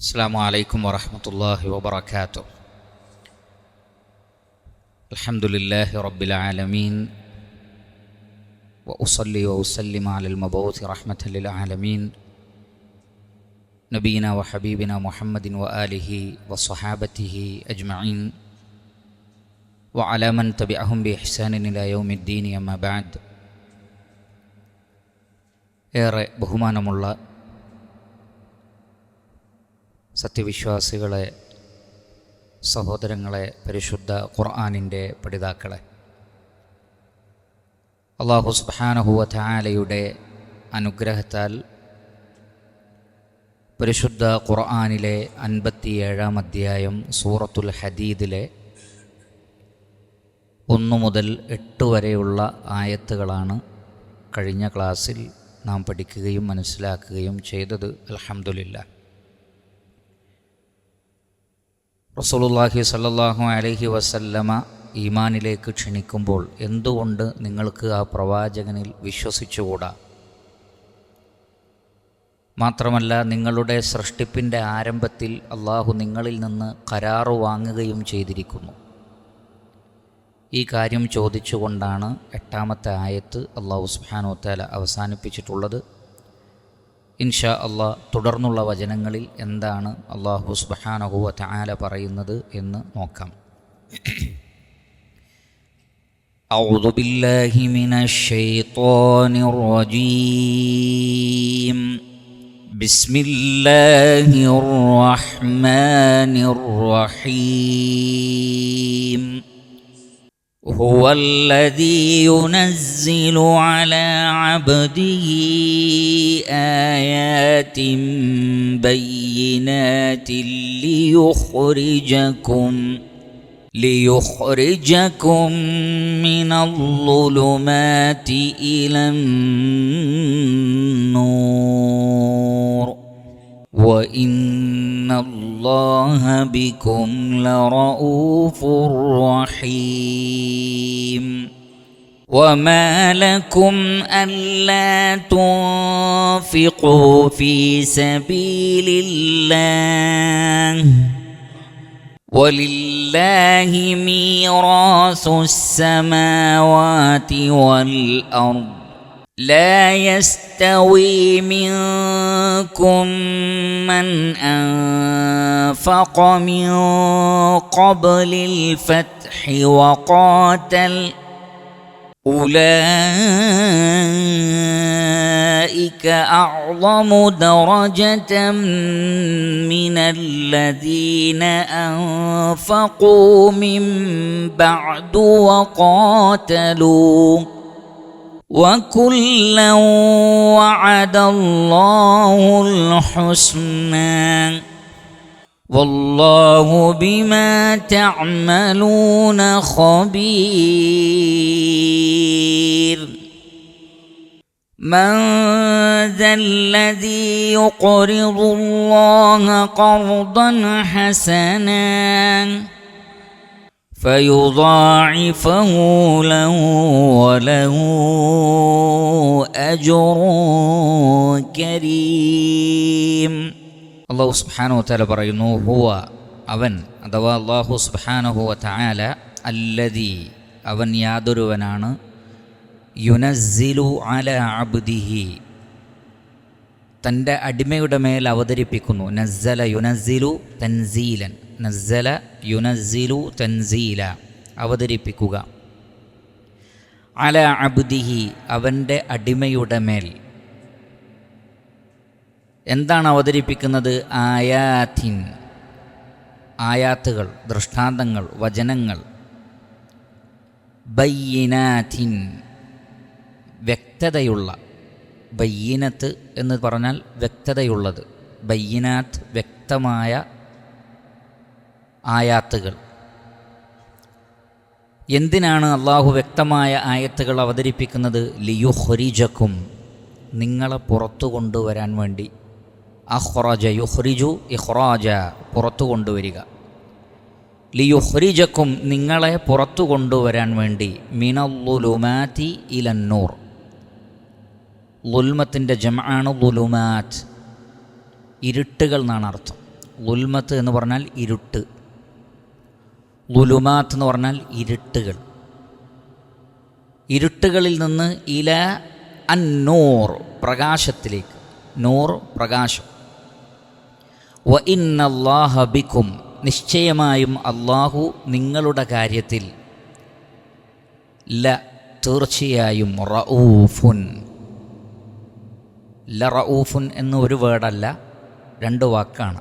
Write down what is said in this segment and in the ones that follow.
അസ്സലാമു അലൈക്കും വറഹ്മത്തുള്ളാഹി വബറകാതുഹു. അൽഹംദുലില്ലാഹി റബ്ബിൽ ആലമീൻ വഉസല്ലി വഉസല്ലിമു അലൽ മബഊസ് റഹ്മത്തൽ ലിൽ ആലമീൻ നബീന വഹബീബിന മുഹമ്മദിൻ വആലിഹി വസ്വഹാബത്തിഹി അജ്മഈൻ വഅലാ മൻ തബിഅഹും ബിഇഹ്സാനിൻ ഇലാ യൗമിദ്ദീൻ. അമ്മാ ബഅദ്. ഏറെ ബഹുമാനമുള്ള സത്യവിശ്വാസികളെ, സഹോദരങ്ങളെ, പരിശുദ്ധ ഖുർആനിൻ്റെ പഠിതാക്കളെ, അല്ലാഹു സുബ്ഹാനഹു വ തആലയുടെ അനുഗ്രഹത്താൽ പരിശുദ്ധ ഖുർആനിലെ 57-ാം അധ്യായം സൂറത്തുൽ ഹദീദിലെ 1 മുതൽ 8 വരെയുള്ള ആയത്തുകളാണ് കഴിഞ്ഞ ക്ലാസ്സിൽ നാം പഠിക്കുകയും മനസ്സിലാക്കുകയും ചെയ്തത്. അൽഹംദുലില്ലാഹ്. റസൂലുള്ളാഹി സ്വല്ലല്ലാഹു അലൈഹി വസല്ലമ ഈമാനിലേക്ക് ക്ഷണിക്കുമ്പോൾ എന്തുകൊണ്ട് നിങ്ങൾക്ക് ആ പ്രവാചകനിൽ വിശ്വസിച്ചുകൂടാ? മാത്രമല്ല, നിങ്ങളുടെ സൃഷ്ടിപ്പിൻ്റെ ആരംഭത്തിൽ അള്ളാഹു നിങ്ങളിൽ നിന്ന് കരാറ് വാങ്ങുകയും ചെയ്തിരിക്കുന്നു. ഈ കാര്യം ചോദിച്ചുകൊണ്ടാണ് 8-ാമത്തെ ആയത്ത് അള്ളാഹു സുബ്ഹാനഹു വ തആല അവസാനിപ്പിച്ചിട്ടുള്ളത്. ഇൻഷാ അല്ലാഹ് തുടർന്നുള്ള വചനങ്ങളിൽ എന്താണ് അല്ലാഹു സുബ്ഹാനഹു വ തആല പറയുന്നത് എന്ന് നോക്കാം. അഊദു ബില്ലാഹി മിനശ് ശൈത്വാനിർ റജീം. ബിസ്മില്ലാഹിർ റഹ്മാനിർ റഹീം. هو الذي ينزل على عبده آيات بينات ليخرجكم من الظلمات إلى النور وإن الله بكم لرؤوف رحيم. وما لكم ألا تنفقوا في سبيل الله ولله ميراث السماوات والأرض. لا يستوي منكم من أنفق من قبل الفتح وقاتل أولئك أعظم درجة من الذين أنفقوا من بعد وقاتلوا وكلا وعد الله الحسنى والله بما تعملون خبير. من ذا الذي يقرض الله قرضا حسنا فيضاعفه له وله أجر كريم. അല്ലാഹു സുബ്ഹാനഹു വ തആല പറയുന്നു, ഹുവ അവൻ, അഥവാ അല്ലാഹു സുബ്ഹാനഹു വ തആല, അല്ലദീ അവൻ യാതൊരുവനാണ്, യുനസ്സിലു അലാ അബ്ദിഹി തൻ്റെ അടിമയുടെ മേൽ അവതരിപ്പിക്കുന്നു. നസ്സല യുനസ്സിലു തൻസീലൻ, നസ്സല യുനസ്സിലു തൻസീല അവതരിപ്പിക്കുക. അലാ അബ്ദിഹി അവൻ്റെ അടിമയുടെ മേൽ എന്താണ് അവതരിപ്പിക്കുന്നത്? ആയാത്തിൻ ആയാത്തുകൾ, ദൃഷ്ടാന്തങ്ങൾ, വചനങ്ങൾ. ബയ്യിനാത്തിൻ വ്യക്തതയുള്ള, ബയ്യിനത്ത് എന്ന് പറഞ്ഞാൽ വ്യക്തതയുള്ളത്, ബയ്യിനാത്ത് വ്യക്തമായ ആയാത്തുകൾ. എന്തിനാണ് അള്ളാഹു വ്യക്തമായ ആയത്തുകൾ അവതരിപ്പിക്കുന്നത്? ലിയുഖ്രിജക്കും നിങ്ങളെ പുറത്തു കൊണ്ടുവരാൻ വേണ്ടി. അഖ്റജ യുഖ്രിജു ഇഖ്റാജ പുറത്തു കൊണ്ടുവരിക. ലിയുഖ്രിജക്കും നിങ്ങളെ പുറത്തു കൊണ്ടുവരാൻ വേണ്ടി. മിനൽ-ളുലുമാതി ഇലൻ-നൂർ ളുൽമത്തിൻ്റെ ജംആണ് ളുലുമാത്ത്, ഇരുട്ടുകൾ എന്നാണ് അർത്ഥം. ളുൽമത്ത് എന്ന് പറഞ്ഞാൽ ഇരുട്ട്, ളുലുമാത്ത് എന്ന് പറഞ്ഞാൽ ഇരുട്ടുകൾ. ഇരുട്ടുകളിൽ നിന്ന് ഇല അന്നൂർ പ്രകാശത്തിലേക്ക്, നൂർ പ്രകാശം. വ ഇന്നല്ലാഹ ബിക്കും നിശ്ചയമായും അള്ളാഹു നിങ്ങളുടെ കാര്യത്തിൽ ല തീർച്ചയായും റഊഫുൻ. ല റഊഫുൻ എന്ന് ഒരു വേർഡല്ല, രണ്ട് വാക്കാണ്.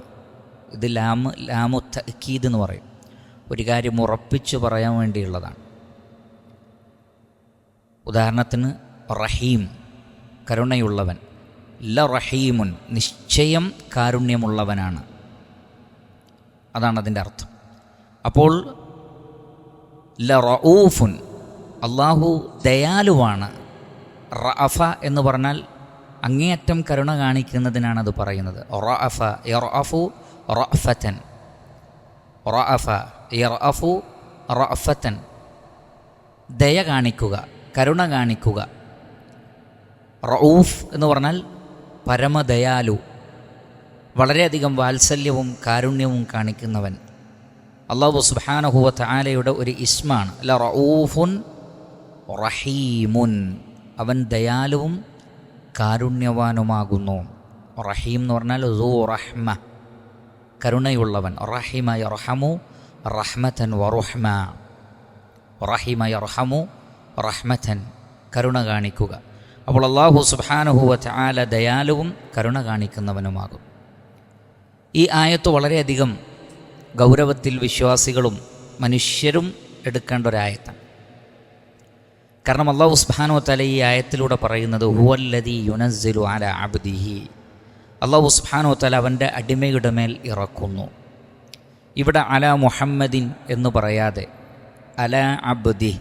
ഇത് ലാമു തഅക്കീദ് എന്ന് പറയും. ഒരു കാര്യം ഉറപ്പിച്ച് പറയാൻ വേണ്ടിയുള്ളതാണ്. ഉദാഹരണത്തിന് റഹീം കരുണയുള്ളവൻ, ല റഹീമുൻ നിശ്ചയം കാരുണ്യമുള്ളവനാണ്, അതാണ് അതിൻ്റെ അർത്ഥം. അപ്പോൾ ല റഊഫുൻ അള്ളാഹു ദയാലുവാണ്. റഅഫ എന്ന് പറഞ്ഞാൽ അങ്ങേയറ്റം കരുണ കാണിക്കുന്നതിനാണ് അത് പറയുന്നത്. റഅഫ യർഅഫു റഅഫതൻ, റഅഫ യർഅഫു റഅഫതൻ, ദയ കാണിക്കുക, കരുണ കാണിക്കുക. റഊഫ് എന്ന് പറഞ്ഞാൽ പരമദയാലു, വളരെയധികം വാത്സല്യവും കാരുണ്യവും കാണിക്കുന്നവൻ. അല്ലാഹു സുബ്ഹാനഹു വ തആലയുടെ ഒരു ഇസ്മാണ് ല റഊഫുൻ റഹീമുൻ. അവൻ ദയാലുവും കാരുണ്യവാനുമാകുന്നു. റഹീം എന്ന് പറഞ്ഞാൽ ദൂ റഹ്മ, കരുണയുള്ളവൻ. റഹിമ യർഹമു റഹ്മതൻ വറുഹ്മ, റഹിമ യർഹമു റഹ്മതൻ, കരുണ കാണിക്കുക. അപ്പോൾ അല്ലാഹു സുബ്ഹാനഹു വ തആല ദയാലുവും കരുണ കാണിക്കുന്നവനുമാകും. ഈ ആയത്ത് വളരെയധികം ഗൗരവത്തിൽ വിശ്വാസികളും മനുഷ്യരും എടുക്കേണ്ട ഒരായത്താണ്. കാരണം അല്ലാഹു സുബ്ഹാനഹു വ തആല ഈ ആയത്തിലൂടെ പറയുന്നത് ഹുവല്ലദീ യുനസ്സിലു അലാ അബ്ദിഹി, അല്ലാഹു സുബ്ഹാനഹു വ തആല അവൻ്റെ അടിമയുടെ മേൽ ഇറക്കുന്നു. ഇവിടെ അലാ മുഹമ്മദിൻ എന്ന് പറയാതെ അലാ അബ്ദി,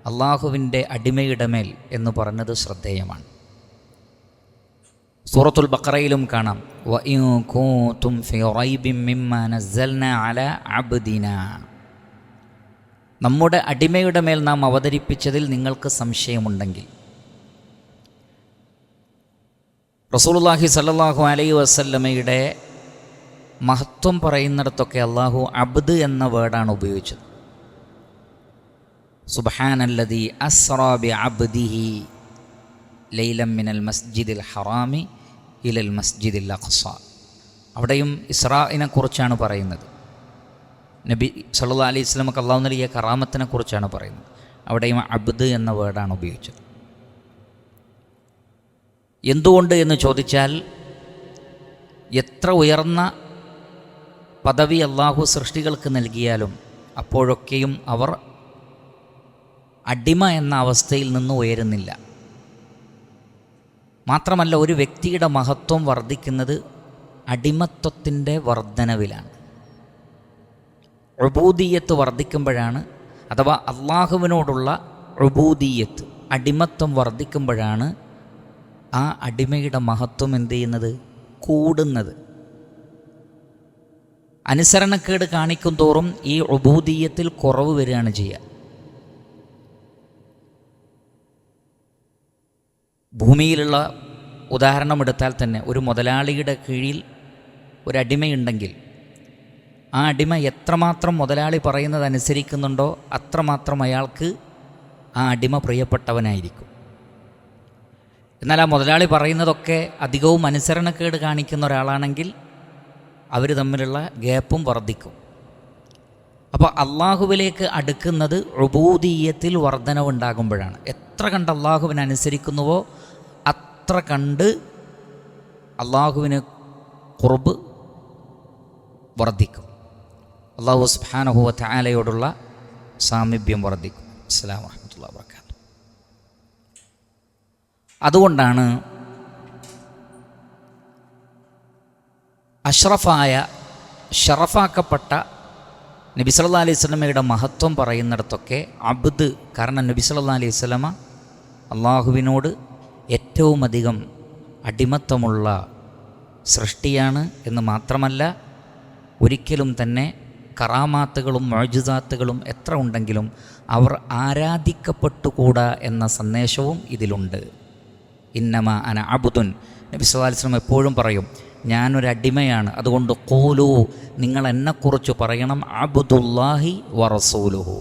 അള്ളാഹുവിൻ്റെ അടിമയുടെ മേൽ എന്ന് പറഞ്ഞത് ശ്രദ്ധേയമാണ്. സൂറത്തുൽ ബഖറയിലും കാണാം വഇൻ കുൻതും ഫീ റൈബിൻ മിമ്മാ നസ്സൽനാ അലാ അബ്ദിനാ, നമ്മുടെ അടിമയുടെ മേൽ നാം അവതരിപ്പിച്ചതിൽ നിങ്ങൾക്ക് സംശയമുണ്ടെങ്കിൽ. റസൂലുള്ളാഹി സ്വല്ലല്ലാഹു അലൈഹി വസല്ലമയുടെ മഹത്വം പറയുന്നിടത്തൊക്കെ അള്ളാഹു അബ്ദ് എന്ന വേർഡാണ് ഉപയോഗിച്ചത്. സുബ്ഹാനല്ലദീ അസ്റാ ബിഅബ്ദിഹി ലൈലൻ മിനൽ മസ്ജിദിൽ ഹറാമി ഇലൽ മസ്ജിദിൽ അഖ്സ. അവിടെയും ഇസ്രാഇനെ കുറിച്ചാണ് പറയുന്നത്. നബി സല്ലല്ലാഹു അലൈഹി വസല്ലമക്ക് അല്ലാഹു നൽകിയ കറാമത്തിനെ കുറിച്ചാണ് പറയുന്നത്. അവിടെയും അബ്ദ് എന്ന വേർഡാണ് ഉപയോഗിച്ചത്. എന്തുകൊണ്ട് എന്ന് ചോദിച്ചാൽ, എത്ര ഉയർന്ന പദവി അല്ലാഹു സൃഷ്ടികൾക്ക് നൽകിയാലും അപ്പോഴൊക്കെയും അവർ അടിമ എന്ന അവസ്ഥയിൽ നിന്ന് ഉയരുന്നില്ല. മാത്രമല്ല, ഒരു വ്യക്തിയുടെ മഹത്വം വർദ്ധിക്കുന്നത് അടിമത്വത്തിൻ്റെ വർധനവിലാണ്. ഉബൂദിയ്യത്ത് വർദ്ധിക്കുമ്പോഴാണ്, അഥവാ അള്ളാഹുവിനോടുള്ള ഉബൂദിയ്യത്ത്, അടിമത്വം വർദ്ധിക്കുമ്പോഴാണ് ആ അടിമയുടെ മഹത്വം എന്ത് ചെയ്യുന്നത്? കൂടുന്നത്. അനുസരണക്കേട് കാണിക്കും തോറും ഈ ഉബൂദിയ്യത്തിൽ കുറവ് വരികയാണ് ചെയ്യുക. ഭൂമിയിലുള്ള ഉദാഹരണമെടുത്താൽ തന്നെ ഒരു മുതലാളിയുടെ കീഴിൽ ഒരടിമയുണ്ടെങ്കിൽ ആ അടിമ എത്രമാത്രം മുതലാളി പറയുന്നത് അനുസരിക്കുന്നുണ്ടോ അത്രമാത്രം അയാൾക്ക് ആ അടിമ പ്രിയപ്പെട്ടവനായിരിക്കും. എന്നാൽ ആ മുതലാളി പറയുന്നതൊക്കെ അധികവും അനുസരണക്കേട് കാണിക്കുന്ന ഒരാളാണെങ്കിൽ അവർ തമ്മിലുള്ള ഗ്യാപ്പും വർദ്ധിക്കും. അപ്പോൾ അള്ളാഹുവിലേക്ക് അടുക്കുന്നത് ഉബൂദിയ്യത്തിൽ വർധനവുണ്ടാകുമ്പോഴാണ്. എത്ര കണ്ട് അള്ളാഹുവിനനുസരിക്കുന്നുവോ അത്ര കണ്ട് അള്ളാഹുവിന് ഖുർബ് വർദ്ധിക്കും. അല്ലാഹു സുബ്ഹാനഹു വ തആലയോടുള്ള സാമീപ്യം വർദ്ധിക്കും. അസ്സലാമു അലൈക്കും വറഹ്മത്തുള്ളാഹി വബറകാതുഹു. അതുകൊണ്ടാണ് അഷ്റഫായ ഷറഫാക്കപ്പെട്ട നബി സല്ലല്ലാഹു അലൈഹി വസല്ലമയുടെ മഹത്വം പറയുന്നിടത്തൊക്കെ അബ്ദ്, കാരണം നബി സല്ലല്ലാഹു അലൈഹി വസല്ലമ അള്ളാഹുവിനോട് ഏറ്റവും അധികം അടിമത്വമുള്ള സൃഷ്ടിയാണ് എന്ന് മാത്രമല്ല, ഒരിക്കലും തന്നെ കറാമാത്തുകളും മുഅ്ജിസാത്തുകളും എത്ര ഉണ്ടെങ്കിലും അവർ ആരാധിക്കപ്പെട്ടുകൂടാ എന്ന സന്ദേശവും ഇതിലുണ്ട്. ഇന്നമാ അന അബ്ദുൻ, നബി സല്ലല്ലാഹു അലൈഹി വസല്ലം എപ്പോഴും പറയും, ഞാനൊരടിമയാണ്, അതുകൊണ്ട് ഖൂലൂ, നിങ്ങൾ എന്നെക്കുറിച്ച് പറയണം അബ്ദുല്ലാഹി വറസൂലുഹു,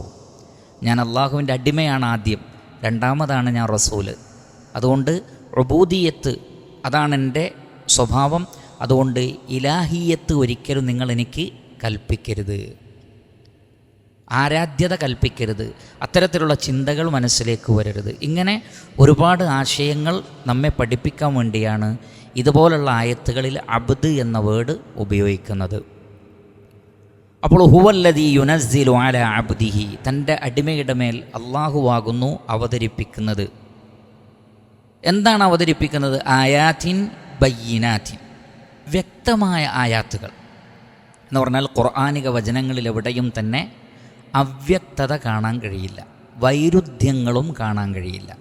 ഞാൻ അള്ളാഹുവിൻ്റെ അടിമയാണ് ആദ്യം, രണ്ടാമതാണ് ഞാൻ റസൂല്. അതുകൊണ്ട് ഉബൂദിയത്ത് അതാണെൻ്റെ സ്വഭാവം. അതുകൊണ്ട് ഇലാഹിയത്ത് ഒരിക്കലും നിങ്ങൾ എനിക്ക് കൽപ്പിക്കരുത്, ആരാധ്യത കൽപ്പിക്കരുത്, അത്തരത്തിലുള്ള ചിന്തകൾ മനസ്സിലേക്ക് വരരുത്. ഇങ്ങനെ ഒരുപാട് ആശയങ്ങൾ നമ്മെ പഠിപ്പിക്കാൻ വേണ്ടിയാണ് ഇതുപോലുള്ള ആയത്തുകളിൽ അബ്ദ് എന്ന വേർഡ് ഉപയോഗിക്കുന്നത്. അപ്പോൾ ഹുവല്ലദീ യുനസ്സിലു അലാ അബ്ദിഹി, തൻ്റെ അടിമയുടെ മേൽ അള്ളാഹുവാകുന്നു അവതരിപ്പിക്കുന്നത്. എന്താണ് അവതരിപ്പിക്കുന്നത്? ആയാത്തിൻ ബയ്യിനാത്തിൻ, വ്യക്തമായ ആയാത്തുകൾ എന്ന് പറഞ്ഞാൽ ഖുർആനിക വചനങ്ങളിലെവിടെയും തന്നെ അവ്യക്തത കാണാൻ കഴിയില്ല, വൈരുദ്ധ്യങ്ങളും കാണാൻ കഴിയില്ല.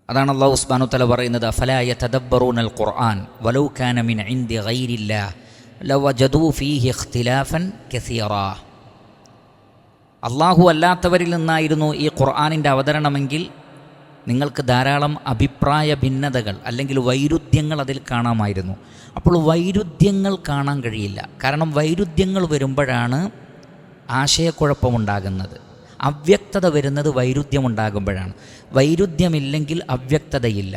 അതാണ് അല്ലാഹു സുബ്ഹാനഹു വ തആല പറയുന്നത്, അഫലാ യതദബ്ബറൂനൽ ഖുർആൻ വലൗ കാന മിൻ ഇൻദി ഗൈരില്ലാഹ് ലവജദൂ ഫീഹി ഇഖ്തിലാഫൻ കസീറാ. അള്ളാഹു അല്ലാത്തവരിൽ നിന്നായിരുന്നു ഈ ഖുർആനിൻ്റെ അവതരണമെങ്കിൽ നിങ്ങൾക്ക് ധാരാളം അഭിപ്രായ ഭിന്നതകൾ അല്ലെങ്കിൽ വൈരുദ്ധ്യങ്ങൾ അതിൽ കാണാമായിരുന്നു. അപ്പോൾ വൈരുദ്ധ്യങ്ങൾ കാണാൻ കഴിയില്ല. കാരണം വൈരുദ്ധ്യങ്ങൾ വരുമ്പോഴാണ് ആശയക്കുഴപ്പമുണ്ടാകുന്നത്. അവ്യക്തത വരുന്നത് വൈരുദ്ധ്യമുണ്ടാകുമ്പോഴാണ്. വൈരുദ്ധ്യമില്ലെങ്കിൽ അവ്യക്തതയില്ല.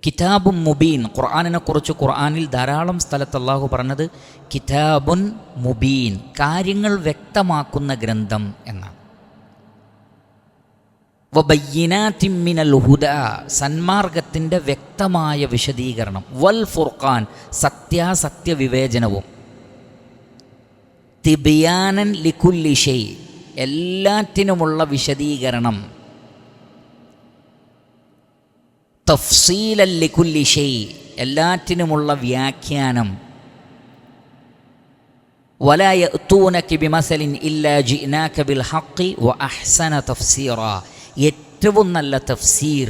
കിതാബുൻ മുബീൻ, ഖുർആനിനെക്കുറിച്ച് ഖുർആനിൽ ധാരാളം സ്ഥലത്ത് അല്ലാഹു പറഞ്ഞത് കിതാബുൻ മുബീൻ, കാര്യങ്ങൾ വ്യക്തമാക്കുന്ന ഗ്രന്ഥം എന്നാണ്. വബയ്യിനാത്തിൻ മിനൽ ഹുദാ, സന്മാർഗത്തിൻ്റെ വ്യക്തമായ വിശദീകരണം. വൽ ഫുർഖാൻ, സത്യാസത്യ വിവേചനവും. തിബിയാനൻ ലികുല്ലി ഷൈ, എല്ലാറ്റിനുമുള്ള വിശദീകരണം. തഫ്സീലൻ ലികുല്ലി ഷൈ, എല്ലാറ്റിനുമുള്ള വ്യാഖ്യാനം. വലാ യഅ്തൂനക ബിമസലിൻ ഇല്ലാ ജിഅ്നാക ബിൽ ഹഖ് വ അഹ്സന തഫ്സീറ, ഏറ്റവും നല്ല തഫ്സീർ.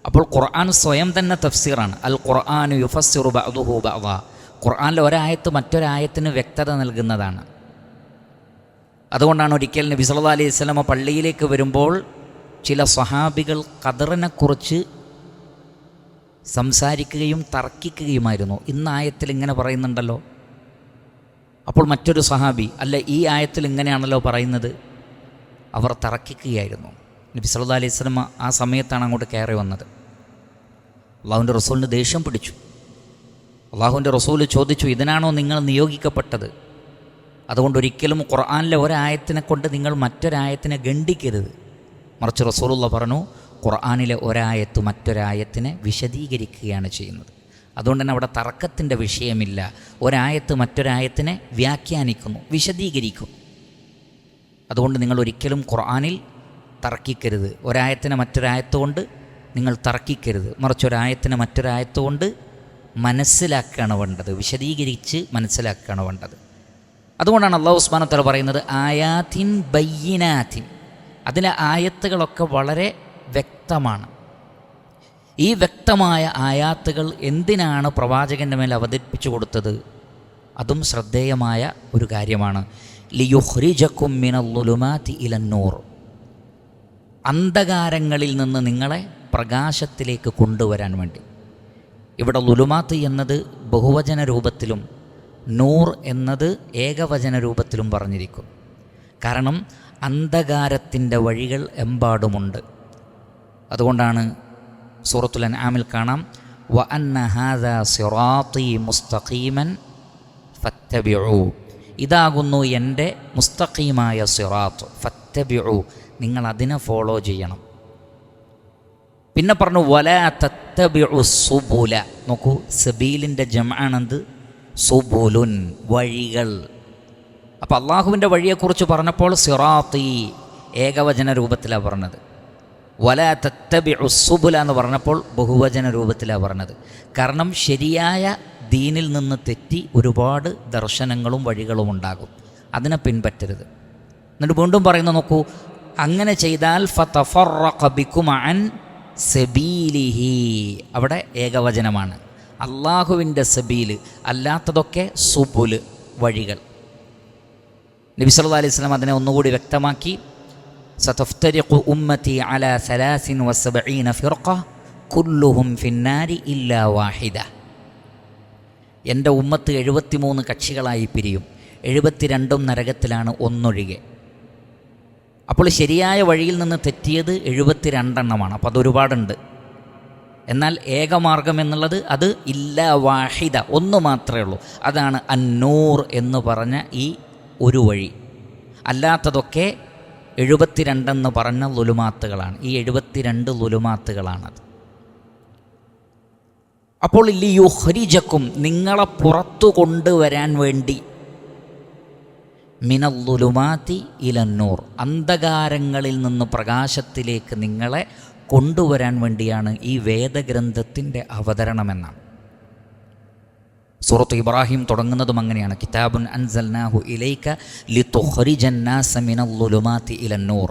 അപ്പോൾ ഖുർആൻ സ്വയം തന്നെ തഫ്സീറാണ്. അൽ ഖുർആനു യുഫസ്സിറു ബഅ്ദുഹു ബഅ്ദാ, ഖുർആനിലെ ഒരായത്ത് മറ്റൊരായത്തിന് വ്യക്തത നൽകുന്നതാണ്. അതുകൊണ്ടാണ് ഒരിക്കൽ നബി സല്ലല്ലാഹു അലൈഹി വസല്ലം പള്ളിയിലേക്ക് വരുമ്പോൾ ചില സ്വഹാബികൾ ഖദറിനെക്കുറിച്ച് സംസാരിക്കുകയും തർക്കിക്കുകയുമായിരുന്നു. ഇന്ന് ആയത്തിൽ ഇങ്ങനെ പറയുന്നുണ്ടല്ലോ. അപ്പോൾ മറ്റൊരു സ്വഹാബി, അല്ല ഈ ആയത്തിൽ ഇങ്ങനെയാണല്ലോ പറയുന്നത്. അവർ തർക്കിക്കുകയായിരുന്നു. നബി സല്ലല്ലാഹു അലൈഹി വസല്ലം ആ സമയത്താണ് അങ്ങോട്ട് കയറി വന്നത്. അള്ളാഹുവിൻ്റെ റസൂലിന് ദേഷ്യം പിടിച്ചു. അള്ളാഹുവിൻ്റെ റസൂൽ ചോദിച്ചു, ഇതിനാണോ നിങ്ങൾ നിയോഗിക്കപ്പെട്ടത്? അതുകൊണ്ട് ഒരിക്കലും ഖുർആനിലെ ഒരായത്തിനെ കൊണ്ട് നിങ്ങൾ മറ്റൊരായത്തിനെ ഗണ്ഡിക്കരുത്. മറിച്ച് റസൂലുള്ള പറഞ്ഞു, ഖുർആനിലെ ഒരായത്ത് മറ്റൊരായത്തിനെ വിശദീകരിക്കുകയാണ് ചെയ്യുന്നത്. അതുകൊണ്ട് തന്നെ അവിടെ തർക്കത്തിൻ്റെ വിഷയമില്ല. ഒരായത്ത് മറ്റൊരായത്തിനെ വ്യാഖ്യാനിക്കുന്നു, വിശദീകരിക്കുന്നു. അതുകൊണ്ട് നിങ്ങൾ ഒരിക്കലും ഖുർആനിൽ തർക്കിക്കരുത്. ഒരായത്തിനെ മറ്റൊരായത്തുകൊണ്ട് നിങ്ങൾ തർക്കിക്കരുത്. മറിച്ച് ഒരായത്തിനെ മറ്റൊരായത്തുകൊണ്ട് മനസ്സിലാക്കുകയാണ് വേണ്ടത്, വിശദീകരിച്ച് മനസ്സിലാക്കുകയാണ് വേണ്ടത്. അതുകൊണ്ടാണ് അല്ലാഹു സുബ്ഹാനഹു വ തആല പറയുന്നത് ആയാത്തിൻ ബയ്യിനാത്തിൻ, അതിലെ ആയത്തുകളൊക്കെ വളരെ വ്യക്തമാണ്. ഈ വ്യക്തമായ ആയാത്തുകൾ എന്തിനാണ് പ്രവാചകൻ്റെ മേൽ അവതരിപ്പിച്ചു കൊടുത്തത്? അതും ശ്രദ്ധേയമായ ഒരു കാര്യമാണ്. ലിയുഖ്രിജകും മിനൽ-ളുലുമാതി ഇലൻ-നൂർ, അന്ധകാരങ്ങളിൽ നിന്ന് നിങ്ങളെ പ്രകാശത്തിലേക്ക് കൊണ്ടുവരാൻ വേണ്ടി. ഇവിടെ ലുലുമാത്ത് എന്നത് ബഹുവചന രൂപത്തിലും നൂർ എന്നത് ഏകവചന രൂപത്തിലും പറഞ്ഞിരിക്കും. കാരണം അന്ധകാരത്തിൻ്റെ വഴികൾ എമ്പാടുമുണ്ട്. അതുകൊണ്ടാണ് സൂറത്തുൽ അൻആമിൽ കാണാം, വ അന്ന ഹാദാ സിറാത്തി മുസ്തഖീമൻ ഫത്തബിഉ, ഇതാകുന്നു എൻ്റെ മുസ്തഖീമായ സിറാത്ത്, ഫത്തബിഉ, നിങ്ങൾ അതിനെ ഫോളോ ചെയ്യണം. പിന്നെ പറഞ്ഞു വലാ തത്തബിഉ സുബുല, നോക്കൂ സബീലിൻ്റെ ജംആണെന്ത്? സുബുലുൻ, വഴികൾ. അപ്പോൾ അള്ളാഹുവിൻ്റെ വഴിയെക്കുറിച്ച് പറഞ്ഞപ്പോൾ സിറാത്തി ഏകവചന രൂപത്തിലാണ് പറഞ്ഞത്. വലാ തത്തബിഉ സുബുല എന്ന് പറഞ്ഞപ്പോൾ ബഹുവചന രൂപത്തിലാണ് പറഞ്ഞത്. കാരണം ശരിയായ ദീനിൽ നിന്ന് തെറ്റി ഒരുപാട് ദർശനങ്ങളും വഴികളും ഉണ്ടാകും, അതിനെ പിൻപറ്റരുത്. എന്നിട്ട് വീണ്ടും പറയുന്നത് നോക്കൂ, അങ്ങനെ ചെയ്താൽ ഫതഫറഖ ബികും അൻ സബീലിഹി, അവിടെ ഏകവചനമാണ്. അള്ളാഹുവിൻ്റെ സബീൽ, അല്ലാത്തതൊക്കെ സുബുൽ, വഴികൾ. നബി സല്ലല്ലാഹു അലൈഹി വസല്ലം അതിനെ ഒന്നുകൂടി വ്യക്തമാക്കി, സതഫ്തരിഖു ഉമ്മത്തി അലാ 73 ഫിർഖ കുല്ലുഹും ഫിന്നാരി ഇല്ലാ വാഹിദ. എൻ്റെ ഉമ്മത്ത് 73 കക്ഷികളായി പിരിയും, 72 നരകത്തിലാണ്, ഒന്നൊഴികെ. അപ്പോൾ ശരിയായ വഴിയിൽ നിന്ന് തെറ്റിയത് 72 അപ്പോൾ അതൊരുപാടുണ്ട്. എന്നാൽ ഏകമാർഗം എന്നുള്ളത് അത് ഇല്ലാ വാഹിദ, ഒന്ന് മാത്രമേ ഉള്ളൂ. അതാണ് അന്നൂർ എന്ന് പറഞ്ഞ ഈ ഒരു വഴി. അല്ലാത്തതൊക്കെ 72 പറഞ്ഞ ലുലുമാത്തുകളാണ്. ഈ 72 ലുലുമാത്തുകളാണത്. അപ്പോൾ ലിയുഖ്രിജക്കും, നിങ്ങളെ പുറത്തു കൊണ്ടുവരാൻ വേണ്ടി, മിനല്ലുലുമാതി ഇലന്നൂർ, അന്ധകാരങ്ങളിൽ നിന്ന് പ്രകാശത്തിലേക്ക് നിങ്ങളെ കൊണ്ടുവരാൻ വേണ്ടിയാണ് ഈ വേദഗ്രന്ഥത്തിൻ്റെ അവതരണമെന്നാണ്. സൂറത്ത് ഇബ്രാഹിം തുടങ്ങുന്നതും അങ്ങനെയാണ്. കിതാബുൻ അൻസൽനാഹു ഇലൈക ലിതുഖ്രിജന്നാസ മിനല്ലുലുമാതി ഇലന്നൂർ.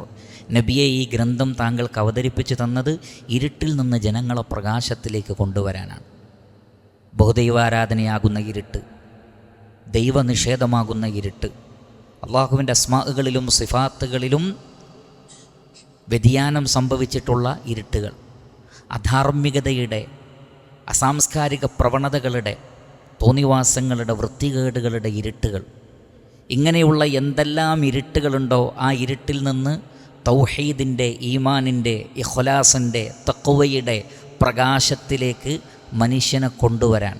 നബിയെ, ഈ ഗ്രന്ഥം താങ്കൾക്ക് അവതരിപ്പിച്ച് തന്നത് ഇരുട്ടിൽ നിന്ന് ജനങ്ങളെ പ്രകാശത്തിലേക്ക് കൊണ്ടുവരാനാണ്. ബഹുദൈവാരാധനയാകുന്ന ഇരുട്ട്, ദൈവനിഷേധമാകുന്ന ഇരുട്ട്, അള്ളാഹുവിൻ്റെ അസ്മാകളിലും സിഫാത്തുകളിലും വ്യതിയാനം സംഭവിച്ചിട്ടുള്ള ഇരുട്ടുകൾ, അധാർമികതയുടെ, അസാംസ്കാരിക പ്രവണതകളുടെ, തോന്നിവാസങ്ങളുടെ, വൃത്തികേടുകളുടെ ഇരുട്ടുകൾ, ഇങ്ങനെയുള്ള എന്തെല്ലാം ഇരുട്ടുകളുണ്ടോ ആ ഇരുട്ടിൽ നിന്ന് തൗഹീദിൻ്റെ, ഈമാനിൻ്റെ, ഇഖ്ലാസിൻ്റെ, തഖ്വയുടെ പ്രകാശത്തിലേക്ക് മനുഷ്യനെ കൊണ്ടുവരാൻ,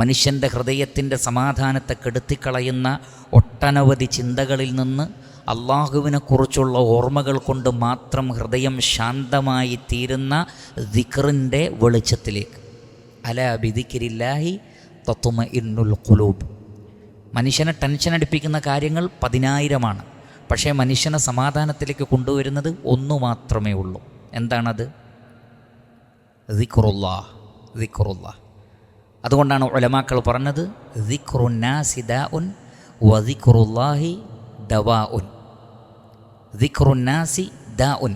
മനുഷ്യൻ്റെ ഹൃദയത്തിൻ്റെ സമാധാനത്തെ കെടുത്തിക്കളയുന്ന ഒട്ടനവധി ചിന്തകളിൽ നിന്ന് അള്ളാഹുവിനെക്കുറിച്ചുള്ള ഓർമ്മകൾ കൊണ്ട് മാത്രം ഹൃദയം ശാന്തമായി തീരുന്ന ദിക്റിൻ്റെ വെളിച്ചത്തിലേക്ക്. അലാ ബിദിക്രില്ലാഹി തത്മഇന്നുൽ ഖുലൂബ്. മനുഷ്യനെ ടെൻഷൻ അടിപ്പിക്കുന്ന കാര്യങ്ങൾ 10,000, പക്ഷേ മനുഷ്യനെ സമാധാനത്തിലേക്ക് കൊണ്ടുവരുന്നത് ഒന്ന് മാത്രമേ ഉള്ളൂ. എന്താണത്? ദിക്റുല്ലാഹ്, ദിക്റുല്ലാഹ്. അതുകൊണ്ടാണ് ഉലമാക്കൾ പറഞ്ഞത് ദിക്റുന്നാസി ദാഉൻ വദിക്റുല്ലാഹി ദവാഉൻ. ദിക്റുന്നാസി ദാഉൻ,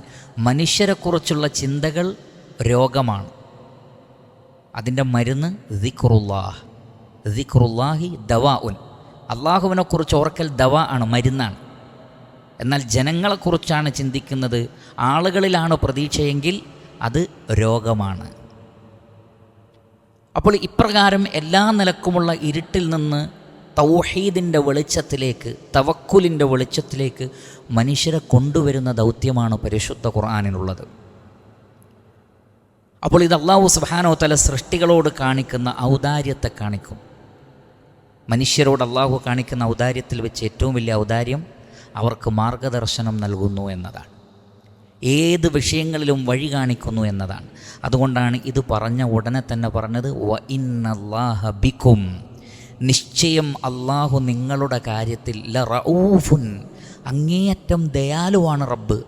മനുഷ്യരെക്കുറിച്ചുള്ള ചിന്തകൾ രോഗമാണ്, അതിൻ്റെ മരുന്ന് ദിക്റുല്ലാഹ്, ദിക്റുല്ലാഹി ദവാഉൻ. അള്ളാഹുവിനെക്കുറിച്ച് ഓർക്കൽ ദവാ ആണ്, മരുന്നാണ്. എന്നാൽ ജനങ്ങളെക്കുറിച്ചാണ് ചിന്തിക്കുന്നത്, ആളുകളിലാണ് പ്രതീക്ഷയെങ്കിൽ അത് രോഗമാണ്. അപ്പോൾ ഇപ്രകാരം എല്ലാ നിലക്കുമുള്ള ഇരുട്ടിൽ നിന്ന് തൗഹീദിൻ്റെ വെളിച്ചത്തിലേക്ക്, തവക്കുലിൻ്റെ വെളിച്ചത്തിലേക്ക് മനുഷ്യരെ കൊണ്ടുവരുന്ന ദൗത്യമാണ് പരിശുദ്ധ ഖുർആനിനുള്ളത്. അപ്പോൾ ഇത് അല്ലാഹു സുബ്ഹാനഹു വ തആല സൃഷ്ടികളോട് കാണിക്കുന്ന ഔദാര്യത്തെ കാണിക്കും. മനുഷ്യരോട് അല്ലാഹു കാണിക്കുന്ന ഔദാര്യത്തിൽ വെച്ച് ഏറ്റവും വലിയ ഔദാര്യം അവർക്ക് മാർഗദർശനം നൽകുന്നു എന്നതാണ്. ഏത് വിഷയങ്ങളിലും വഴി കാണിക്കുന്നു എന്നതാണ്. അതുകൊണ്ടാണ് ഇത് പറഞ്ഞ ഉടനെ തന്നെ പറഞ്ഞത് വ ഇന്നല്ലാഹ ബിക്കും, നിശ്ചയം അള്ളാഹു നിങ്ങളുടെ കാര്യത്തിൽ ലറഊഫുൻ, അങ്ങേയറ്റം ദയാലുവാണ് റബ്ബ്,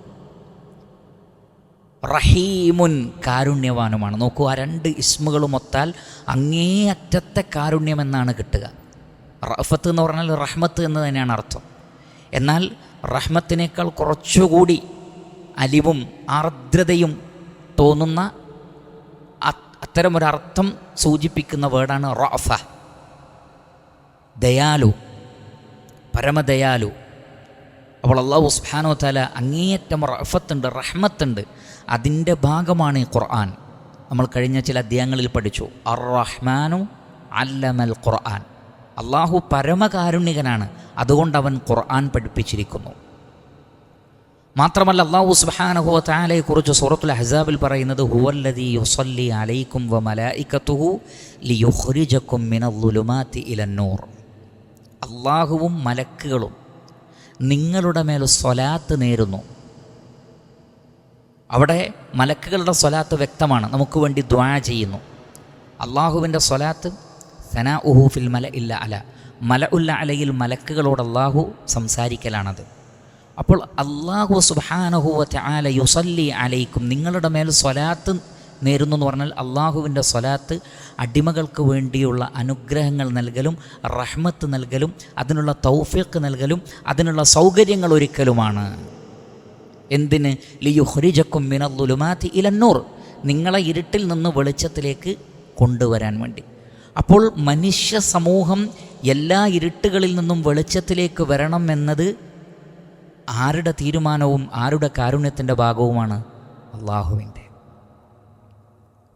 റഹീമുൻ, കാരുണ്യവാനുമാണ്. നോക്കൂ, ആ 2 ഇസ്മുകളും ഒത്താൽ അങ്ങേയറ്റത്തെ കാരുണ്യമെന്നാണ് കിട്ടുക. റഅഫത്ത് എന്ന് പറഞ്ഞാൽ റഹ്മത്ത് എന്ന് തന്നെയാണ് അർത്ഥം. എന്നാൽ റഹ്മത്തിനേക്കാൾ കുറച്ചുകൂടി അലിവും ആർദ്രതയും തോന്നുന്ന അത്തരമൊരർത്ഥം സൂചിപ്പിക്കുന്ന വേർഡാണ് റഅഫ, ദയാലു, പരമദയാലു. അപ്പോൾ അല്ലാഹു സുബ്ഹാനഹു വ തആല അങ്ങേയറ്റം റഅഫത്തുണ്ട്, റഹ്മത്തുണ്ട്. അതിൻ്റെ ഭാഗമാണ് ഈ ഖുർആൻ. നമ്മൾ കഴിഞ്ഞ ചില അധ്യായങ്ങളിൽ പഠിച്ചു, അർ റഹ്മാനു അല്ലമൽ ഖുർആൻ. അള്ളാഹു പരമകാരുണ്യകനാണ്, അതുകൊണ്ട് അവൻ ഖുർആൻ പഠിപ്പിച്ചിരിക്കുന്നു. മാത്രമല്ല അല്ലാഹു സുബ്ഹാനഹു വ തആലയെക്കുറിച്ച് സൂറത്തുൽ അഹ്സാബിൽ പറയുന്നത് ഹുവല്ലദീ യുസല്ലി അലൈക്കും വ മലായികതുഹു ലിയുഖ്രിജകും മിനൽ-ളുലുമാതി ഇലൻ-നൂർ. അള്ളാഹുവും മലക്കുകളും നിങ്ങളുടെ മേൽ സ്വലാത്ത് നേരുന്നു. അവിടെ മലക്കുകളുടെ സ്വലാത്ത് വ്യക്തമാണ്, നമുക്ക് വേണ്ടി ദുആ ചെയ്യുന്നു. അള്ളാഹുവിൻ്റെ സ്വലാത്ത് സനാഉഹു ഫിൽ മലഇൽ അല, മലഉൽ അലയിൽ മലക്കുകളോട് അള്ളാഹു സംസാരിക്കലാണത്. അപ്പോൾ അല്ലാഹു സുബ്ഹാനഹു വ തആല യുസല്ലി അലൈക്കും, നിങ്ങളുടെ മേൽ സ്വലാത്ത് നേരുന്നു എന്ന് പറഞ്ഞാൽ അള്ളാഹുവിൻ്റെ സ്വലാത്ത് അടിമകൾക്ക് വേണ്ടിയുള്ള അനുഗ്രഹങ്ങൾ നൽകലും റഹ്മത്ത് നൽകലും അതിനുള്ള തൗഫീഖ് നൽകലും അതിനുള്ള സൗകര്യങ്ങൾ ഒരുക്കലുമാണ്. എന്തിന്? ലിയുഖ്രിജകും മിനൽ-ളുലുമാതി ഇലൻ-നൂർ, നിങ്ങളെ ഇരുട്ടിൽ നിന്ന് വെളിച്ചത്തിലേക്ക് കൊണ്ടുവരാൻ വേണ്ടി. അപ്പോൾ മനുഷ്യ സമൂഹം എല്ലാ ഇരുട്ടുകളിൽ നിന്നും വെളിച്ചത്തിലേക്ക് വരണം എന്നത് ആരുടെ തീരുമാനവും ആരുടെ കാരുണ്യത്തിൻ്റെ ഭാഗവുമാണ്? അള്ളാഹുവിൻ്റെ.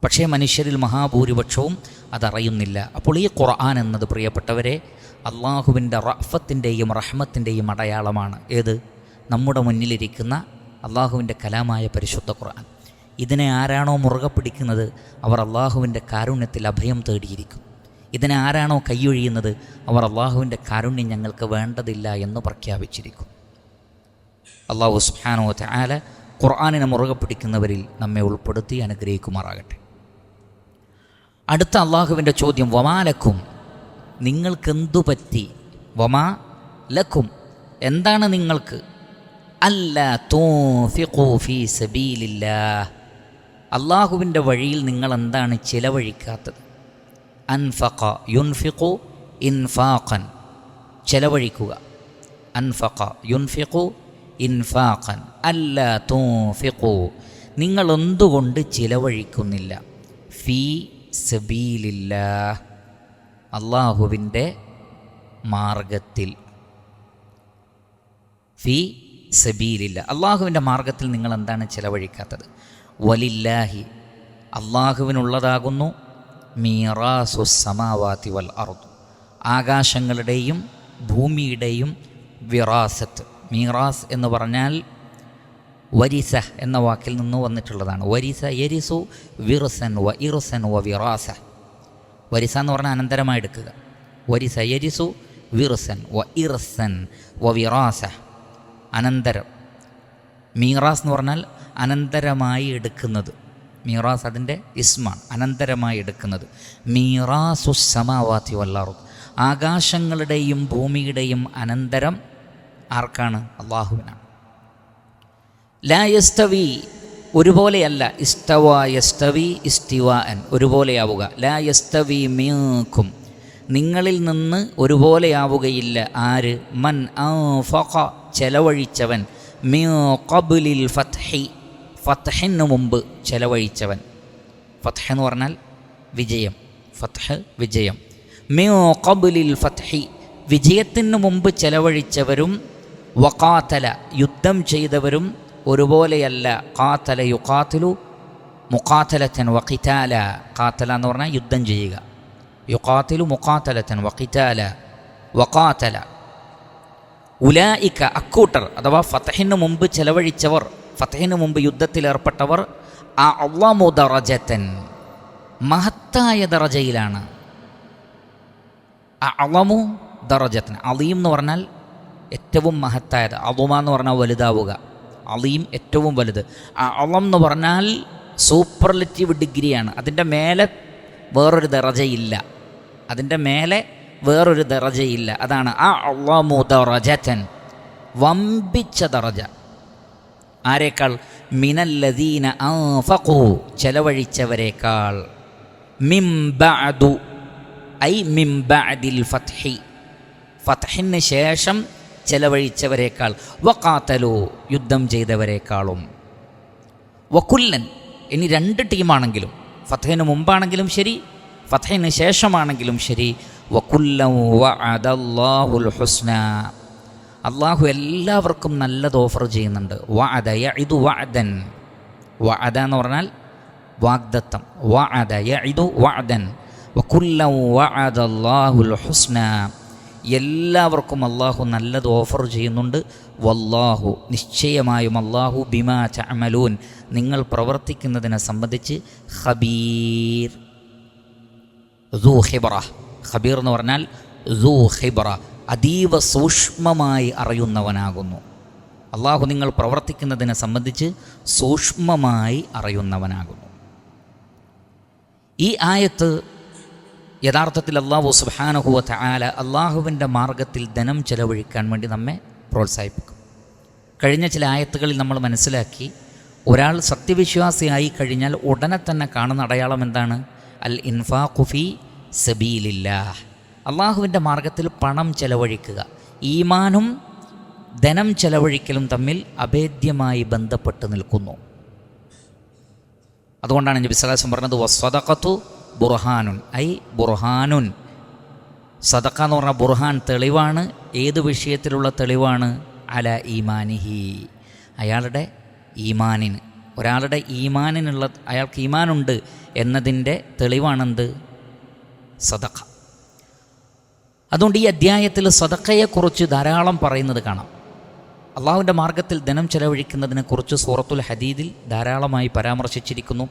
പക്ഷേ മനുഷ്യരിൽ മഹാഭൂരിപക്ഷവും അതറിയുന്നില്ല. അപ്പോൾ ഈ ഖുർആൻ എന്നത് പ്രിയപ്പെട്ടവരെ അള്ളാഹുവിൻ്റെ റഅഫത്തിൻ്റെയും റഹ്മത്തിൻ്റെയും അടയാളമാണ്. ഏത്? നമ്മുടെ മുന്നിലിരിക്കുന്ന അള്ളാഹുവിൻ്റെ കലാമായ പരിശുദ്ധ ഖുർആൻ. ഇതിനെ ആരാണോ മുറുകെ പിടിക്കുന്നത് അവർ അള്ളാഹുവിൻ്റെ കാരുണ്യത്തിൽ അഭയം തേടിയിരിക്കും. ഇതിനെ ആരാണോ കൈയൊഴിയുന്നത് അവർ അള്ളാഹുവിൻ്റെ കാരുണ്യം ഞങ്ങൾക്ക് വേണ്ടതില്ല എന്ന് പ്രഖ്യാപിച്ചിരിക്കും. അള്ളാഹു സുബ്ഹാനഹു വ തആല ഖുർആനിനെ മുറുകെ പിടിക്കുന്നവരിൽ നമ്മെ ഉൾപ്പെടുത്തി അനുഗ്രഹിക്കുമാറാകട്ടെ. അടുത്ത അള്ളാഹുവിൻ്റെ ചോദ്യം, വമാലക്കും, നിങ്ങൾക്കെന്തു പറ്റി? വമാ ലക്കും, എന്താണ് നിങ്ങൾക്ക്? അല്ലാ തുൻഫിഖൂ ഫീ സബീലില്ലാഹ്, അള്ളാഹുവിൻ്റെ വഴിയിൽ നിങ്ങൾ എന്താണ് ചിലവഴിക്കാത്തത്? അൻഫഖ യുൻഫിഖു ഇൻഫാഖൻ, ചിലവഴിക്കുക. അൻഫഖ യുൻഫിഖു ഇൻഫാഖൻ അല്ലാ തുൻഫിഖൂ, നിങ്ങൾ എന്തുകൊണ്ട് ചിലവഴിക്കുന്നില്ല? ഫീ സബീലില്ലാഹ്, അള്ളാഹുവിൻ്റെ മാർഗത്തിൽ. ഫീ സബീലില്ല, അള്ളാഹുവിൻ്റെ മാർഗത്തിൽ നിങ്ങൾ എന്താണ് ചിലവഴിക്കാത്തത്? വലില്ലാഹി, അള്ളാഹുവിനുള്ളതാകുന്നു മീറാസുസ് സമാവാതി വൽ അർദ്, ആകാശങ്ങളുടെയും ഭൂമിയുടെയും വിറാസത്ത്. മീറാസ് എന്ന് പറഞ്ഞാൽ വരിസ എന്ന വാക്കിൽ നിന്ന് വന്നിട്ടുള്ളതാണ്. വരിസ യരിസു വിർസൻ വ ഇർസൻ വ വിറാസ. വരിസ എന്ന് പറഞ്ഞാൽ അനന്തരമായി എടുക്കുക. വരിസ യരിസു വിർസൻ വ ഇർസൻ വ വിറാസ, അനന്തരം. മീറാസ് എന്ന് പറഞ്ഞാൽ അനന്തരമായി എടുക്കുന്നത്. മീറാസ് അതിൻ്റെ ഇസ്മാണ്, അനന്തരമായി എടുക്കുന്നത്. മീറാസുസ് സമാവാതി വൽ അർദ്, ആകാശങ്ങളുടെയും ഭൂമിയുടെയും അനന്തരം ആർക്കാണ്? അള്ളാഹുവിനാണ്. ലാ യസ്തവി, ഒരുപോലെയല്ല. ഇസ്തവ യസ്തവി ഇസ്തിവാഅൻ, ഒരുപോലെയാവുക. ലാ യസ്തവി മിൻകും, നിങ്ങളിൽ നിന്ന് ഒരുപോലെയാവുകയില്ല. ആര്? മൻ അൻഫഖ, ചെലവഴിച്ചവൻ. മിൻ ഖബ്ലിൽ ഫത്ഹി, ഫത്ഹിന് മുമ്പ് ചെലവഴിച്ചവൻ. ഫത്ഹ് എന്ന് പറഞ്ഞാൽ വിജയം. ഫത്ഹ് വിജയം. മിൻ ഖബ്ലിൽ ഫത്ഹി, വിജയത്തിന് മുമ്പ് ചെലവഴിച്ചവരും. വഖാതല, യുദ്ധം ചെയ്തവരും ഒരുപോലെയല്ല. ഖാതല യുഖാതിലു മുഖാതലത്തൻ വഖിതാല, ഖാതല എന്ന് പറഞ്ഞാൽ യുദ്ധം ചെയ്യുക. യുഖാതിലു മുഖാതലത്തൻ വഖിതാല വഖാതല. ഉലായിക, അക്കൂട്ടർ, അഥവാ ഫത്ഹിന് മുമ്പ് ചെലവഴിച്ചവർ, ഫത്ഹിന് മുമ്പ് യുദ്ധത്തിലേർപ്പെട്ടവർ. അഅ്ളമു ദറജതൻ, മഹത്തായ ദറജയിലാണ്. അഅ്ളമു ദറജതൻ, അളീം എന്ന് പറഞ്ഞാൽ ഏറ്റവും മഹത്തായത്. അളുമ എന്ന് പറഞ്ഞാൽ വലുതാവുക. അളീം ഏറ്റവും വലുത്. അഅ്ളം എന്ന് പറഞ്ഞാൽ സൂപ്പർലറ്റീവ് ഡിഗ്രിയാണ്. അതിൻ്റെ മേലെ വേറൊരു ദറജയില്ല. അതിൻ്റെ മേലെ വേറൊരു ദറജയില്ല. അതാണ് അഅ്ളമു ദറജതൻ, വമ്പിച്ച ദറജ. ആരേക്കാൾ? മിനല്ലദീന അൻഫഖൂ, ചെലവഴിച്ചവരേക്കാൾ. മിൻ ബഅദു, ഐ മിൻ ബഅദിൽ ഫത്ഹി, ഫത്ഹിന് ശേഷം ചെലവഴിച്ചവരേക്കാൾ. വഖാതലു, യുദ്ധം ചെയ്തവരേക്കാളും. വകുല്ലൻ, ഇനി രണ്ട് ടീമാണെങ്കിലും, ഫത്ഹിന് മുമ്പാണെങ്കിലും ശരി ഫത്ഹിന് ശേഷമാണെങ്കിലും ശരി. വകുല്ലൻ വഅദല്ലാഹുൽ ഹുസ്ന, അള്ളാഹു എല്ലാവർക്കും നല്ലത് ഓഫർ ചെയ്യുന്നുണ്ട്. വഅദ യഇദു വഅദൻ, വഅദ എന്ന് പറഞ്ഞാൽ വാഗ്ദത്തം. വഅദ യഇദു വഅദൻ. വകുല്ലൻ വഅദല്ലാഹുൽ ഹുസ്ന, എല്ലാവർക്കും അള്ളാഹു നല്ലത് ഓഫർ ചെയ്യുന്നുണ്ട്. വല്ലാഹു, നിശ്ചയമായും അള്ളാഹു ബിമാ തഅമലൂൻ, നിങ്ങൾ പ്രവർത്തിക്കുന്നതിനെ സംബന്ധിച്ച് ഖബീർ. ദൂ ഖിബ്റ, ഖബീർ എന്ന് പറഞ്ഞാൽ ദൂ ഖിബ്റ, അതീവ സൂക്ഷ്മമായി അറിയുന്നവനാകുന്നു. അള്ളാഹു നിങ്ങൾ പ്രവർത്തിക്കുന്നതിനെ സംബന്ധിച്ച് സൂക്ഷ്മമായി അറിയുന്നവനാകുന്നു. ഈ ആയത്ത് യഥാർത്ഥത്തിൽ അല്ലാഹു സുബ്ഹാനഹു വ തആല അള്ളാഹുവിൻ്റെ മാർഗത്തിൽ ധനം ചെലവഴിക്കാൻ വേണ്ടി നമ്മെ പ്രോത്സാഹിപ്പിക്കും. കഴിഞ്ഞ ചില ആയത്തുകളിൽ നമ്മൾ മനസ്സിലാക്കി, ഒരാൾ സത്യവിശ്വാസിയായി കഴിഞ്ഞാൽ ഉടനെ തന്നെ കാണുന്ന അടയാളം എന്താണ്? അൽ ഇൻഫാഖു ഫീ സബീലില്ലാഹ്, അള്ളാഹുവിൻ്റെ മാർഗത്തിൽ പണം ചെലവഴിക്കുക. ഈമാനും ധനം ചെലവഴിക്കലും തമ്മിൽ അഭേദ്യമായി ബന്ധപ്പെട്ട് നിൽക്കുന്നു. അതുകൊണ്ടാണ് നബി സല്ലല്ലാഹു അലൈഹി വസല്ലം പറഞ്ഞത് വസ്സദഖത്തു ബുർഹാനുൻ, ഐ ബുർഹാനുൻ. സദഖ എന്ന് പറഞ്ഞാൽ ബുർഹാൻ, തെളിവാണ്. ഏത് വിഷയത്തിലുള്ള തെളിവാണ്? അല ഈമാനിഹി, അയാളുടെ ഈമാനിന്. ഒരാളുടെ ഈമാനിനുള്ള, അയാൾക്ക് ഈമാനുണ്ട് എന്നതിൻ്റെ തെളിവാണെന്ത്? സദഖ. അതുകൊണ്ട് ഈ അധ്യായത്തിൽ സദഖയെക്കുറിച്ച് ധാരാളം പറയുന്നത് കാണാം. അള്ളാഹുവിൻ്റെ മാർഗ്ഗത്തിൽ ധനം ചെലവഴിക്കുന്നതിനെക്കുറിച്ച് സൂറത്തുൽ ഹദീദിൽ ധാരാളമായി പരാമർശിച്ചിരിക്കുന്നു.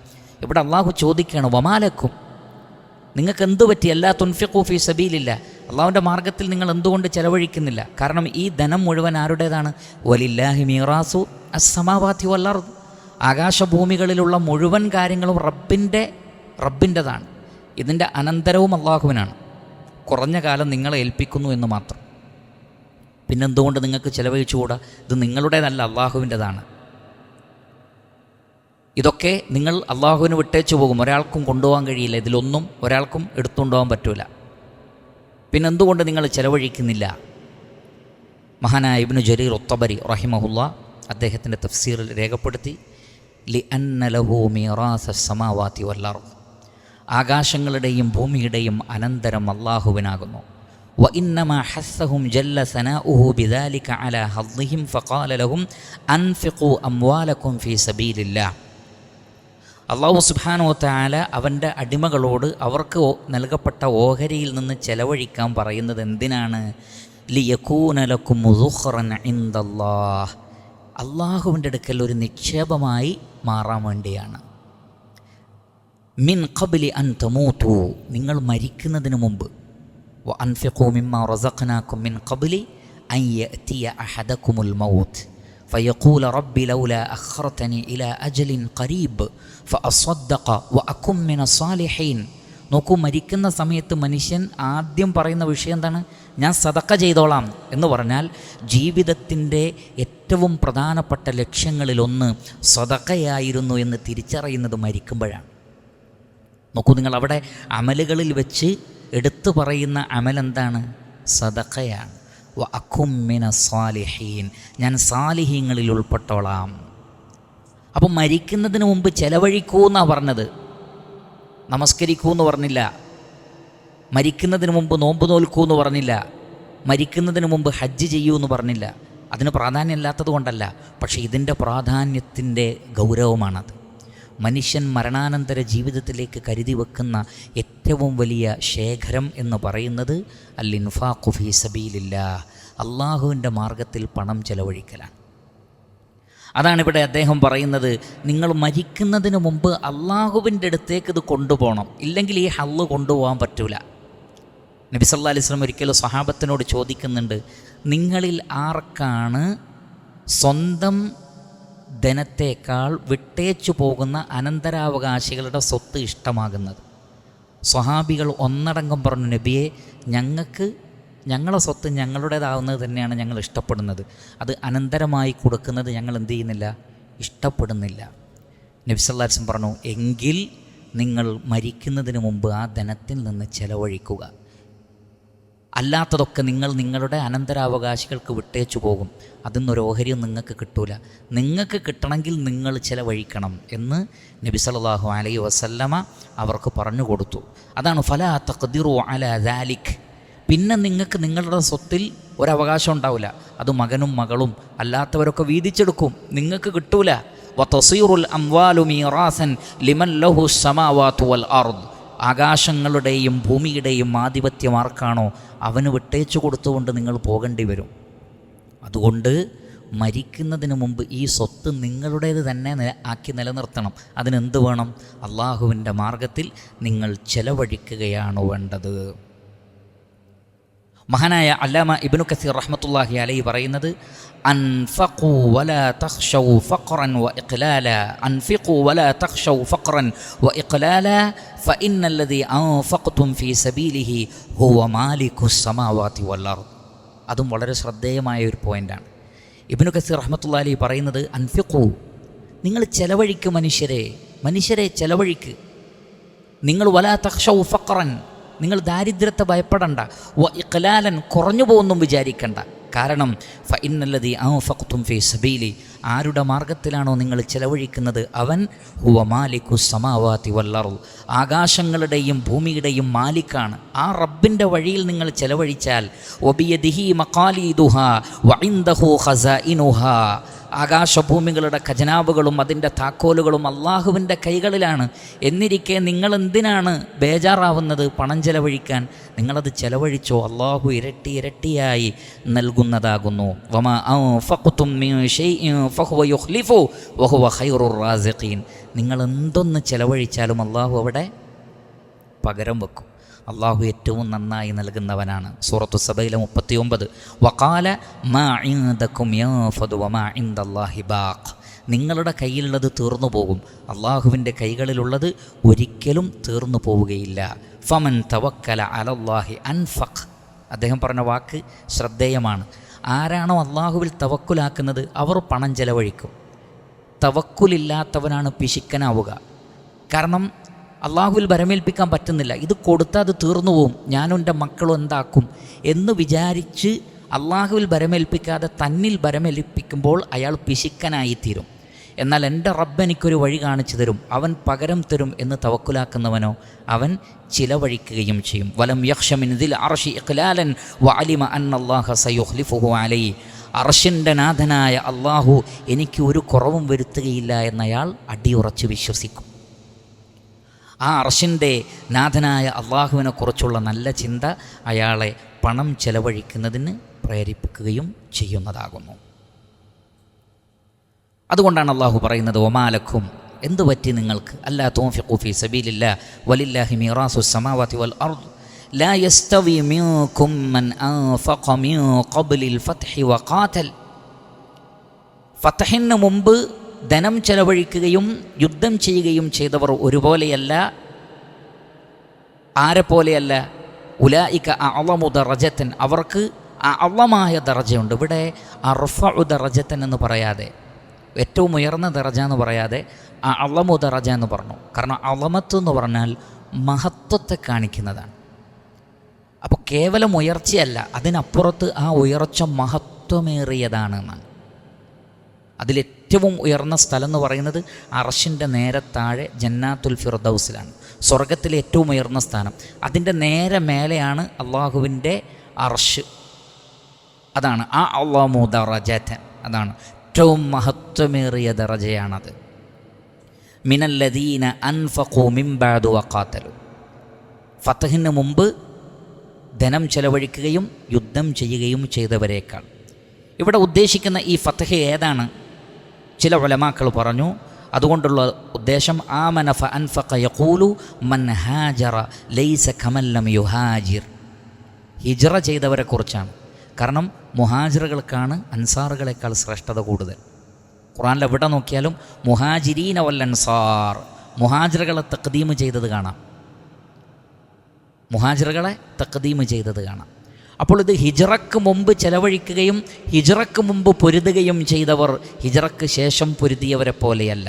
ഇവിടെ അള്ളാഹു ചോദിക്കുകയാണ്, വമാലക്കും, നിങ്ങൾക്ക് എന്തു പറ്റി അല്ലാ തുൻഫിഖൂ ഫീ സബീലില്ല, അള്ളാഹുവിൻ്റെ മാർഗ്ഗത്തിൽ നിങ്ങൾ എന്തുകൊണ്ട് ചെലവഴിക്കുന്നില്ല? കാരണം ഈ ധനം മുഴുവൻ ആരുടേതാണ്? വലില്ലാഹി മീറാസു അസ്സമാവാതി വൽ അർദ്, ആകാശഭൂമികളിലുള്ള മുഴുവൻ കാര്യങ്ങളും റബ്ബിൻ്റെതാണ്. ഇതിൻ്റെ അനന്തരവും അള്ളാഹുവിനാണ്. കുറഞ്ഞ കാലം നിങ്ങളെ ഏൽപ്പിക്കുന്നു എന്ന് മാത്രം. പിന്നെന്തുകൊണ്ട് നിങ്ങൾക്ക് ചിലവഴിച്ചുകൂടാ? ഇത് നിങ്ങളുടേതല്ല, അള്ളാഹുവിൻ്റെതാണ്. ഇതൊക്കെ നിങ്ങൾ അള്ളാഹുവിന് വിട്ടേച്ചു പോകും. ഒരാൾക്കും കൊണ്ടുപോകാൻ കഴിയില്ല. ഇതിലൊന്നും ഒരാൾക്കും എടുത്തുകൊണ്ടുപോകാൻ പറ്റൂല. പിന്നെന്തുകൊണ്ട് നിങ്ങൾ ചിലവഴിക്കുന്നില്ല? മഹാനായ ഇബ്നു ജരീർ അത്തബരി റഹിമഹുല്ലാ അദ്ദേഹത്തിൻ്റെ തഫ്സീറിൽ രേഖപ്പെടുത്തി, ലിഅന്ന ലഹു മീറാസ സമാവാതി വൽ അർദ്, ആകാശങ്ങളുടെയും ഭൂമിയുടെയും അനന്തരം അള്ളാഹുവിനാകുന്നു. وإنما حثهم جل ثناؤه بذلك على حظهم فقال لهم أنفقوا أموالكم في سبيل الله. അള്ളാഹു സുബ്ഹാനഹു വതആല അവൻ്റെ അടിമകളോട് അവർക്ക് നൽകപ്പെട്ട ഓഹരിയിൽ നിന്ന് ചെലവഴിക്കാൻ പറയുന്നത് എന്തിനാണ്? ലിയകൂന ലക്കും ദുഖ്റൻ ഇൻദല്ലാഹ്, അള്ളാഹുവിൻ്റെ അടുക്കൽ ഒരു നിക്ഷേപമായി മാറാൻ വേണ്ടിയാണ്. മിൻ ഖബ്ലി അൻ തമൂതു, നിങ്ങൾ മരിക്കുന്നതിന് മുമ്പ്. وأنفقوا مما رزقناكم من قبل أن يأتي أحدكم الموت فيقول ربي لولا أخرتني إلى أجل قريب فأصدق وأكن من الصالحين. നോക്കൂ, മരിക്കുന്ന സമയത്ത് മനുഷ്യൻ ആദ്യം പറയുന്ന വിഷയം എന്താണ്? ഞാൻ സദഖ ചെയ്തോളാം എന്ന് പറഞ്ഞാൽ ജീവിതത്തിൻ്റെ ഏറ്റവും പ്രധാനപ്പെട്ട ലക്ഷ്യങ്ങളിലൊന്ന് സദഖയായിരുന്നു എന്ന് തിരിച്ചറിയുന്നത് മരിക്കുമ്പോഴാണ്. നോക്കൂ, നിങ്ങൾ അവിടെ അമലുകളിൽ വെച്ച് എടുത്തു പറയുന്ന അമലെന്താണ്? സദഖയാണ്. വഅകും മിനസ് സാലിഹീൻ, ഞാൻ സാലിഹീങ്ങളിൽ ഉൾപ്പെട്ടോളാം. അപ്പം മരിക്കുന്നതിന് മുമ്പ് ചെലവഴിക്കൂ എന്നാണ് പറഞ്ഞത്, നമസ്കരിക്കൂ എന്ന് പറഞ്ഞില്ല. മരിക്കുന്നതിന് മുമ്പ് നോമ്പ് നോൽക്കൂ എന്ന് പറഞ്ഞില്ല. മരിക്കുന്നതിന് മുമ്പ് ഹജ്ജ് ചെയ്യൂ എന്ന് പറഞ്ഞില്ല. അതിന് പ്രാധാന്യമില്ലാത്തത് കൊണ്ടല്ല, പക്ഷേ ഇതിൻ്റെ പ്രാധാന്യത്തിൻ്റെ ഗൗരവമാണത്. മനുഷ്യൻ മരണാനന്തര ജീവിതത്തിലേക്ക് കരുതി വെക്കുന്ന ഏറ്റവും വലിയ ശേഖരം എന്ന് പറയുന്നത് അൽ ഇൻഫാഖു ഫീ സബീലില്ലാഹ്, അള്ളാഹുവിൻ്റെ മാർഗത്തിൽ പണം ചെലവഴിക്കലാണ്. അതാണിവിടെ അദ്ദേഹം പറയുന്നത്, നിങ്ങൾ മരിക്കുന്നതിന് മുമ്പ് അള്ളാഹുവിൻ്റെ അടുത്തേക്ക് ഇത് കൊണ്ടുപോകണം, ഇല്ലെങ്കിൽ ഈ ഹള്ള് കൊണ്ടുപോകാൻ പറ്റൂല. നബി സല്ലല്ലാഹു അലൈഹി വസല്ലം ഒരിക്കലും സ്വഹാബത്തിനോട് ചോദിക്കുന്നുണ്ട്, നിങ്ങളിൽ ആർക്കാണ് സ്വന്തം ധനത്തേക്കാൾ വിട്ടേച്ചു പോകുന്ന അനന്തരാവകാശികളുടെ സ്വത്ത് ഇഷ്ടമാകുന്നത്? സ്വഹാബികൾ ഒന്നടങ്കം പറഞ്ഞു, നബിയെ, ഞങ്ങളെ സ്വത്ത് ഞങ്ങളുടേതാവുന്നത് തന്നെയാണ് ഞങ്ങൾ ഇഷ്ടപ്പെടുന്നത്. അത് അനന്തരമായി കൊടുക്കുന്നത് ഞങ്ങൾ എന്ത് ചെയ്യുന്നില്ല, ഇഷ്ടപ്പെടുന്നില്ല. നബി സല്ലല്ലാഹു അലൈഹി വസല്ലം പറഞ്ഞു, എങ്കിൽ നിങ്ങൾ മരിക്കുന്നതിന് മുമ്പ് ആ ധനത്തിൽ നിന്ന് ചെലവഴിക്കുക. അല്ലാത്തതൊക്കെ നിങ്ങൾ നിങ്ങളുടെ അനന്തരാവകാശികൾക്ക് വിട്ടേച്ചു പോകും. അതിന്നൊരു ഓഹരിയും നിങ്ങൾക്ക് കിട്ടൂല. നിങ്ങൾക്ക് കിട്ടണമെങ്കിൽ നിങ്ങൾ ചിലവഴിക്കണം എന്ന് നബി സല്ലല്ലാഹു അലൈഹി വസല്ലമ അവർക്ക് പറഞ്ഞു കൊടുത്തു. അതാണ് ഫലാ തഖ്ദിറു അലാ ദാലിക്. പിന്നെ നിങ്ങൾക്ക് നിങ്ങളുടെ സ്വത്തിൽ ഒരവകാശം ഉണ്ടാവില്ല. അത് മകനും മകളും അല്ലാത്തവരൊക്കെ വീതിച്ചെടുക്കും, നിങ്ങൾക്ക് കിട്ടൂല. വതസീറുൽ അംവാലു മീറാസൻ ലിമൻ ലഹു സമാവാതു വൽ അർദ്, ആകാശങ്ങളുടെയും ഭൂമിയുടെയും ആധിപത്യം ആർക്കാണോ അവന് വിട്ടേച്ചു കൊടുത്തുകൊണ്ട് നിങ്ങൾ പോകേണ്ടി വരും. അതുകൊണ്ട് മരിക്കുന്നതിന് മുമ്പ് ഈ സ്വത്ത് നിങ്ങളുടേത് തന്നെ ആക്കി നിലനിർത്തണം. അതിനെന്ത് വേണം? അള്ളാഹുവിൻ്റെ മാർഗത്തിൽ നിങ്ങൾ ചെലവഴിക്കുകയാണ് വേണ്ടത്. മഹാനായ അല്ലാമ ഇബ്നു കസീർ റഹ്മത്തുള്ളാഹി അലൈഹി പറയുന്നത്, അൻഫഖു വലാ തഖ്ശൗ ഫഖറൻ വഇഖ്ലാല, അൻഫിഖു വലാ തഖ്ശൗ ഫഖറൻ വഇഖ്ലാല ഫഇന്നല്ലദീ അൻഫഖ്തും ഫീ സബീലിഹി ഹുവ മാലികുസ് സമാവാതി വൽ അർദ്. അതും വളരെ ശ്രദ്ധേയമായ ഒരു പോയിൻ്റാണ്. ഇബ്നു കസീർ റഹ്മത്തുള്ളാഹി അലൈഹി പറയുന്നത്, അൻഫിഖു, നിങ്ങൾ ചെലവഴിക്ക്, മനുഷ്യരെ ചെലവഴിക്ക്. നിങ്ങൾ വലാ തഖ്ശൗ ഫഖറൻ, നിങ്ങൾ ദാരിദ്ര്യത്തെ ഭയപ്പെടണ്ട. വ ഇഖ്ലാലൻ, കുറഞ്ഞു പോകുന്നും വിചാരിക്കണ്ട. കാരണം ഫഇന്നല്ലദീ അൻഫഖ്തും ഫീ സബീലി, ആരുടെ മാർഗത്തിലാണോ നിങ്ങൾ ചെലവഴിക്കുന്നത് അവൻ ഹുവ മാലികുസ് സമാവാതി വൽ അർദ്, ആകാശങ്ങളുടെയും ഭൂമിയുടെയും മാലിക്കാണ്. ആ റബ്ബിൻ്റെ വഴിയിൽ നിങ്ങൾ ചെലവഴിച്ചാൽ വബിയദിഹി മഖാലീദുഹാ വഇൻദഹു ഖസാഇനുഹാ, ആകാശഭൂമികളുടെ ഖജനാവുകളും അതിൻ്റെ താക്കോലുകളും അള്ളാഹുവിൻ്റെ കൈകളിലാണ്. എന്നിരിക്കെ നിങ്ങൾ എന്തിനാണ് ബേജാറാവുന്നത്? പണം ചെലവഴിക്കാൻ നിങ്ങളത് ചെലവഴിച്ചോ, അള്ളാഹു ഇരട്ടി ഇരട്ടിയായി നൽകുന്നതാകുന്നു. വമാ അൻഫഖ്തും മിൻ ശൈഇൻ ഫഹുവ യുഖ്ലിഫു വഹുവ ഖൈറുർ റാസിഖീൻ. നിങ്ങൾ എന്തൊന്ന് ചെലവഴിച്ചാലും അള്ളാഹു അവിടെ പകരം വെക്കും. അള്ളാഹു ഏറ്റവും നന്നായി നൽകുന്നവനാണ്. സൂറത്തു സബയിലെ 39. വഖാല മാ ഇൻദകും യൻഫദു വമാ ഇൻദല്ലാഹി ബാഖ്. നിങ്ങളുടെ കയ്യിലുള്ളത് തീർന്നു പോകും, അള്ളാഹുവിൻ്റെ കൈകളിലുള്ളത് ഒരിക്കലും തീർന്നു പോവുകയില്ല. ഫമൻ തവക്കല അലല്ലാഹി അൻഫഖ്. അദ്ദേഹം പറഞ്ഞ വാക്ക് ശ്രദ്ധേയമാണ്. ആരാണോ അള്ളാഹുവിൽ തവക്കുലാക്കുന്നത് അവർ പണം ചെലവഴിക്കും. തവക്കുലില്ലാത്തവനാണ് പിശുക്കനാവുക. കാരണം അള്ളാഹുവിൽ ഭരമേൽപ്പിക്കാൻ പറ്റുന്നില്ല, ഇത് കൊടുത്താൽ അത് തീർന്നു പോവും, ഞാനും എൻ്റെ മക്കളും എന്താക്കും എന്ന് വിചാരിച്ച് അള്ളാഹുവിൽ ഭരമേൽപ്പിക്കാതെ തന്നിൽ ഭരമേൽപ്പിക്കുമ്പോൾ അയാൾ പിശുക്കനായിത്തീരും. എന്നാൽ എൻ്റെ റബ്ബ് എനിക്കൊരു വഴി കാണിച്ചു തരും, അവൻ പകരം തരും എന്ന് തവക്കുലാക്കുന്നവനോ അവൻ ചിലവഴിക്കുകയും ചെയ്യും. വലം യഖ്ശ മിൻ ദിൽ അർശി ഇഖ്ലാലൻ വഅലിമ അന്നല്ലാഹ സയുഖ്ലിഫുഹു അലൈഹി. അർശിൻ്റെ നാഥനായ അള്ളാഹു എനിക്ക് ഒരു കുറവും വരുത്തുകയില്ല എന്നയാൾ അടിയുറച്ച് വിശ്വസിക്കും. ആ അർശിൻ്റെ നാഥനായ അള്ളാഹുവിനെ കുറിച്ചുള്ള നല്ല ചിന്ത അയാളെ പണം ചെലവഴിക്കുന്നതിന് പ്രേരിപ്പിക്കുകയും ചെയ്യുന്നതാകുന്നു. അതുകൊണ്ടാണ് അള്ളാഹു പറയുന്നത്, ഒമാലക്കും എന്തു പറ്റി നിങ്ങൾക്ക്, അല്ലാ തുൻഫിഖു ഫീ സബീലില്ലാഹി വലില്ലാഹി മീറാസുസ് സമാവാതി വൽ അർദ് ലാ യസ്തവി മിൻകും മൻ അൻഫഖ മിൻ ഖബ്ലിൽ ഫത്ഹി വഖാതൽ. ഫത്ഹിന് മുമ്പ് ധനം ചെലവഴിക്കുകയും യുദ്ധം ചെയ്യുകയും ചെയ്തവർ ഒരുപോലെയല്ല. ആരെപ്പോലെയല്ല? ഉലായിക അഅളമു ദറജതൻ. അവർക്ക് അഅളമായ ദറജയുണ്ട്. ഇവിടെ അർഫഉ ദറജതൻ എന്ന് പറയാതെ, ഏറ്റവും ഉയർന്ന ദറജ എന്ന് പറയാതെ അഅളമു ദറജ എന്ന് പറഞ്ഞു. കാരണം അളമത്ത് എന്ന് പറഞ്ഞാൽ മഹത്വത്തെ കാണിക്കുന്നതാണ്. അപ്പോൾ കേവലം ഉയർച്ചയല്ല, അതിനപ്പുറത്ത് ആ ഉയർച്ച മഹത്വമേറിയതാണ് എന്നാണ്. അതിലേറ്റവും ഉയർന്ന സ്ഥലം എന്ന് പറയുന്നത് അർശിൻ്റെ നേരെ താഴെ ജന്നാത്തുൽ ഫിർദൗസിലാണ്, സ്വർഗത്തിലെ ഏറ്റവും ഉയർന്ന സ്ഥാനം. അതിൻ്റെ നേരെ മേലെയാണ് അള്ളാഹുവിൻ്റെ അർശ്. അതാണ് ആ അള്ളാഹു ദറജതൻ, അതാണ് ഏറ്റവും മഹത്വമേറിയ ദറജയാണത്. മിനല്ലദീന അൻഫഖു മിൻ ബഅദു വഖാതലു. ഫത്ഹിന് മുമ്പ് ധനം ചെലവഴിക്കുകയും യുദ്ധം ചെയ്യുകയും ചെയ്തവരേക്കാൾ. ഇവിടെ ഉദ്ദേശിക്കുന്ന ഈ ഫത്ഹ് ഏതാണ്? ചില ഉലമാക്കൾ പറഞ്ഞു അതുകൊണ്ടുള്ള ഉദ്ദേശം ആമന ഫഅൻഫഖ യഖൂലു മൻ ഹാജറ ലൈസ കമൻ ലം യുഹാജിർ. ഹിജ്റ ചെയ്തവരെക്കുറിച്ചാണ്. കാരണം മുഹാജിറുകൾക്കാണ് അൻസാറുകളെക്കാൾ ശ്രേഷ്ഠത കൂടുതൽ. ഖുർആനിൽ എവിടെ നോക്കിയാലും മുഹാജിരീന വൽ അൻസാർ, മുഹാജിറുകളെ തഖ്ദീം ചെയ്തത് കാണാം, മുഹാജിറുകളെ തഖ്ദീം ചെയ്തത് കാണാം. അപ്പോൾ ഇത് ഹിജ്റക്ക് മുമ്പ് ചെലവഴിക്കുകയും ഹിജ്റക്ക് മുമ്പ് പൊരുതുകയും ചെയ്തവർ ഹിജ്റക്ക് ശേഷം പൊരുതിയവരെ പോലെയല്ല.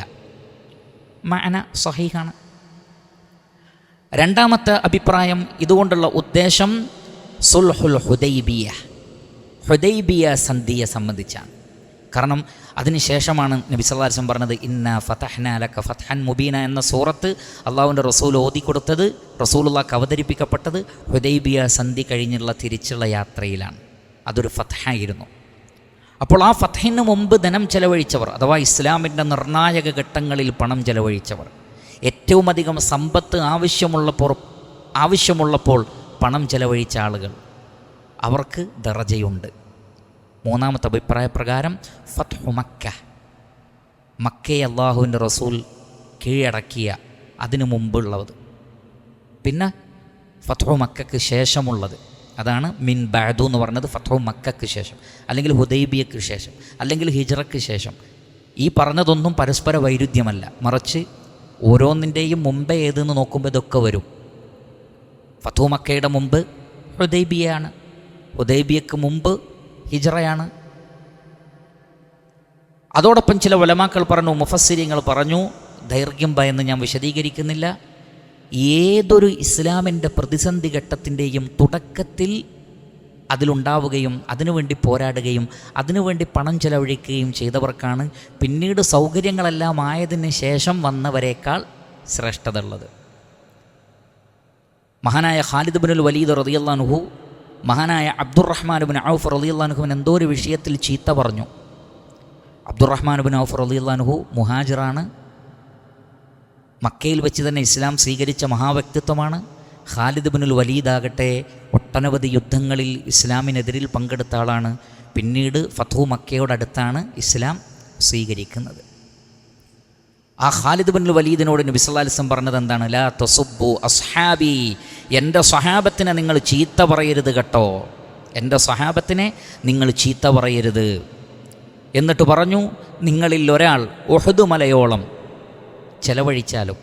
മഅന സഹീഹാണ്. രണ്ടാമത്തെ അഭിപ്രായം, ഇതുകൊണ്ടുള്ള ഉദ്ദേശം സുൽഹുൽ ഹുദൈബിയ, ഹുദൈബിയ സന്ധിയെ സംബന്ധിച്ചാണ്. കാരണം അതിനുശേഷമാണ് നബി സല്ലല്ലാഹു അലൈഹി വസല്ലം പറഞ്ഞത് ഇന്നാ ഫതഹ്നാ ലക ഫത്ഹൻ മുബീന എന്ന സൂറത്ത് അള്ളാഹുവിൻ്റെ റസൂൽ ഓതിക്കൊടുത്തത്, റസൂലുള്ളാഹിക്ക് അവതരിപ്പിക്കപ്പെട്ടത് ഹുദൈബിയ സന്ധി കഴിഞ്ഞുള്ള തിരിച്ചുള്ള യാത്രയിലാണ്. അതൊരു ഫത്ഹായിരുന്നു. അപ്പോൾ ആ ഫത്ഹിന് മുമ്പ് ധനം ചെലവഴിച്ചവർ, അഥവാ ഇസ്ലാമിൻ്റെ നിർണായക ഘട്ടങ്ങളിൽ പണം ചെലവഴിച്ചവർ, ഏറ്റവും അധികം സമ്പത്ത് ആവശ്യമുള്ളപ്പോൾ പണം ചെലവഴിച്ച ആളുകൾ, അവർക്ക് ദറജയുണ്ട്. മൂന്നാമത്തെ അഭിപ്രായ പ്രകാരം ഫത്ഹു മക്ക, മക്കയെ അള്ളാഹുവിൻ്റെ റസൂൽ കീഴടക്കിയ അതിനു മുമ്പുള്ളത്, പിന്നെ ഫത്ഹു മക്കയ്ക്ക് ശേഷമുള്ളത്, അതാണ് മിൻ ബഅദു എന്ന് പറഞ്ഞത്. ഫത്ഹു മക്കയ്ക്ക് ശേഷം, അല്ലെങ്കിൽ ഹുദൈബിയക്ക് ശേഷം, അല്ലെങ്കിൽ ഹിജ്റയ്ക്ക് ശേഷം. ഈ പറഞ്ഞതൊന്നും പരസ്പര വൈരുദ്ധ്യമല്ല, മറിച്ച് ഓരോന്നിൻ്റെയും മുമ്പേ ഏതെന്ന് നോക്കുമ്പോൾ ഇതൊക്കെ വരും. ഫത്ഹു മക്കയുടെ മുമ്പ് ഹുദൈബിയയാണ്, ഹുദൈബിയക്ക് മുമ്പ് ഹിജ്റയാണ്. അതോടൊപ്പം ചില ഉലമാക്കൾ പറഞ്ഞു, മുഫസ്സിരീങ്ങൾ പറഞ്ഞു, ദൈർഘ്യം ഭയന്ന് ഞാൻ വിശദീകരിക്കുന്നില്ല, ഏതൊരു ഇസ്ലാമിൻ്റെ പ്രതിസന്ധി ഘട്ടത്തിൻ്റെയും തുടക്കത്തിൽ അതിലുണ്ടാവുകയും അതിനുവേണ്ടി പോരാടുകയും അതിനുവേണ്ടി പണം ചെലവഴിക്കുകയും ചെയ്തവർക്കാണ് പിന്നീട് സൗകര്യങ്ങളെല്ലാം ആയതിന് ശേഷം വന്നവരേക്കാൾ ശ്രേഷ്ഠത ഉള്ളത്. മഹാനായ ഖാലിദ് ഇബ്നുൽ വലീദ് റളിയല്ലാഹു അൻഹു മഹാനായ അബ്ദുറഹ്മാൻ ഇബ്നു ഔഫ് റളിയല്ലാഹു അൻഹുവിന് എന്തോ ഒരു വിഷയത്തിൽ ചീത്ത പറഞ്ഞു. അബ്ദുറഹ്മാൻ ബിൻ ഔഫ് റളിയല്ലാഹു അൻഹു മുഹാജിറാണ്. മക്കയിൽ വെച്ച് തന്നെ ഇസ്ലാം സ്വീകരിച്ച മഹാവ്യക്തിത്വമാണ്. ഖാലിദ് ബിനുൽ വലീദ് ആകട്ടെ ഒട്ടനവധി യുദ്ധങ്ങളിൽ ഇസ്ലാമിനെതിരിൽ പങ്കെടുത്ത ആളാണ്. പിന്നീട് ഫത്ഹു മക്കയോടടുത്താണ് ഇസ്ലാം സ്വീകരിക്കുന്നത്. ആ ഖാലിദ് ബിനുൽ വലീദിനോട് നബി സല്ലല്ലാഹു അലൈഹി വസല്ലം പറഞ്ഞത് എന്താണ്? ലാ തസുബ്ബു അസ്ഹാബി, എൻ്റെ സ്വഹാബത്തിനെ നിങ്ങൾ ചീത്ത പറയരുത് കേട്ടോ, എൻ്റെ സ്വഹാബത്തിനെ നിങ്ങൾ ചീത്ത പറയരുത്. എന്നിട്ട് പറഞ്ഞു, നിങ്ങളിൽ ഒരാൾ ഉഹദ് മലയോളം ചെലവഴിച്ചാലും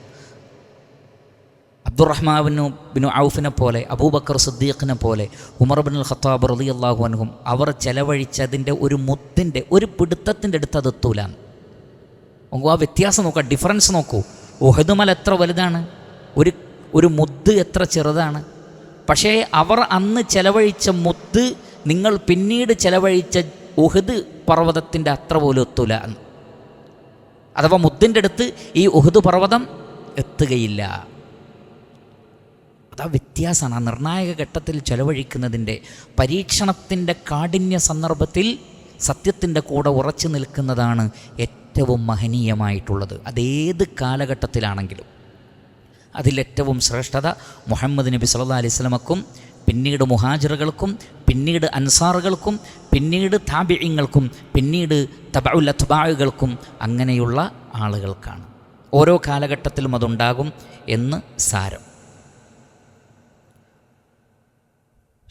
അബ്ദുറഹ്മാൻ ബിൻ ഔഫിനെ പോലെ, അബൂബക്കർ സിദ്ദീഖിനെ പോലെ, ഉമർ ബിനുൽ ഖത്താബ് റളിയല്ലാഹു അൻഹും അവർ ചെലവഴിച്ചതിൻ്റെ ഒരു മുത്തിൻ്റെ ഒരു പിടുത്തത്തിൻ്റെ അടുത്ത് അതെത്തൂല. നോക്കൂ, ആ വ്യത്യാസം നോക്കുക, ഡിഫറൻസ് നോക്കൂ. ഉഹദ് മല എത്ര വലുതാണ്, ഒരു മുത്ത് എത്ര ചെറുതാണ്. പക്ഷേ അവർ അന്ന് ചെലവഴിച്ച മുത്ത് നിങ്ങൾ പിന്നീട് ചെലവഴിച്ച ഉഹദ് പർവ്വതത്തിൻ്റെ അത്ര പോലും എത്തൂല. അഥവാ മുത്തിൻ്റെ അടുത്ത് ഈ ഉഹദ് പർവ്വതം എത്തുകയില്ല. അതാ വ്യത്യാസമാണ്. ആ നിർണായക ഘട്ടത്തിൽ ചെലവഴിക്കുന്നതിൻ്റെ, പരീക്ഷണത്തിൻ്റെ കാഠിന്യ സന്ദർഭത്തിൽ സത്യത്തിൻ്റെ കൂടെ ഉറച്ചു നിൽക്കുന്നതാണ് ഏറ്റവും മഹനീയമായിട്ടുള്ളത്. അതേത് കാലഘട്ടത്തിലാണെങ്കിലും. അതിലേറ്റവും ശ്രേഷ്ഠത മുഹമ്മദ് നബി സല്ലല്ലാഹു അലൈഹി വസല്ലമക്കും പിന്നീട് മുഹാജിറുകൾക്കും പിന്നീട് അൻസാറുകൾക്കും പിന്നീട് താബിഈങ്ങൾക്കും പിന്നീട് തബഉൽ അത്ബാഉകൾക്കും അങ്ങനെയുള്ള ആളുകൾക്കാണ്. ഓരോ കാലഘട്ടത്തിലും അതുണ്ടാകും എന്ന് സാരം.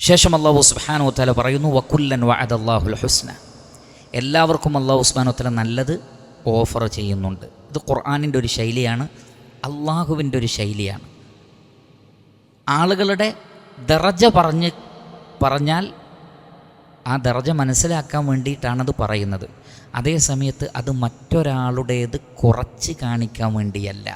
ശേഷം അല്ലാഹു സുബ്ഹാനഹു വ തആല പറയുന്നു, വകുല്ലൻ വഅദല്ലാഹുൽ ഹുസ്ന, എല്ലാവർക്കും അല്ലാഹു സുബ്ഹാനഹു വ തആല നല്ലത് ഓഫർ ചെയ്യുന്നുണ്ട്. ഇത് ഖുർആനിൻ്റെ ഒരു ശൈലിയാണ്, അള്ളാഹുവിൻ്റെ ഒരു ശൈലിയാണ്. ആളുകളുടെ ദറജ പറഞ്ഞാൽ ആ ദറജ മനസ്സിലാക്കാൻ വേണ്ടിയിട്ടാണത് പറയുന്നത്. അതേ സമയത്ത് അത് മറ്റൊരാളുടേത് കുറച്ച് കാണിക്കാൻ വേണ്ടിയല്ല,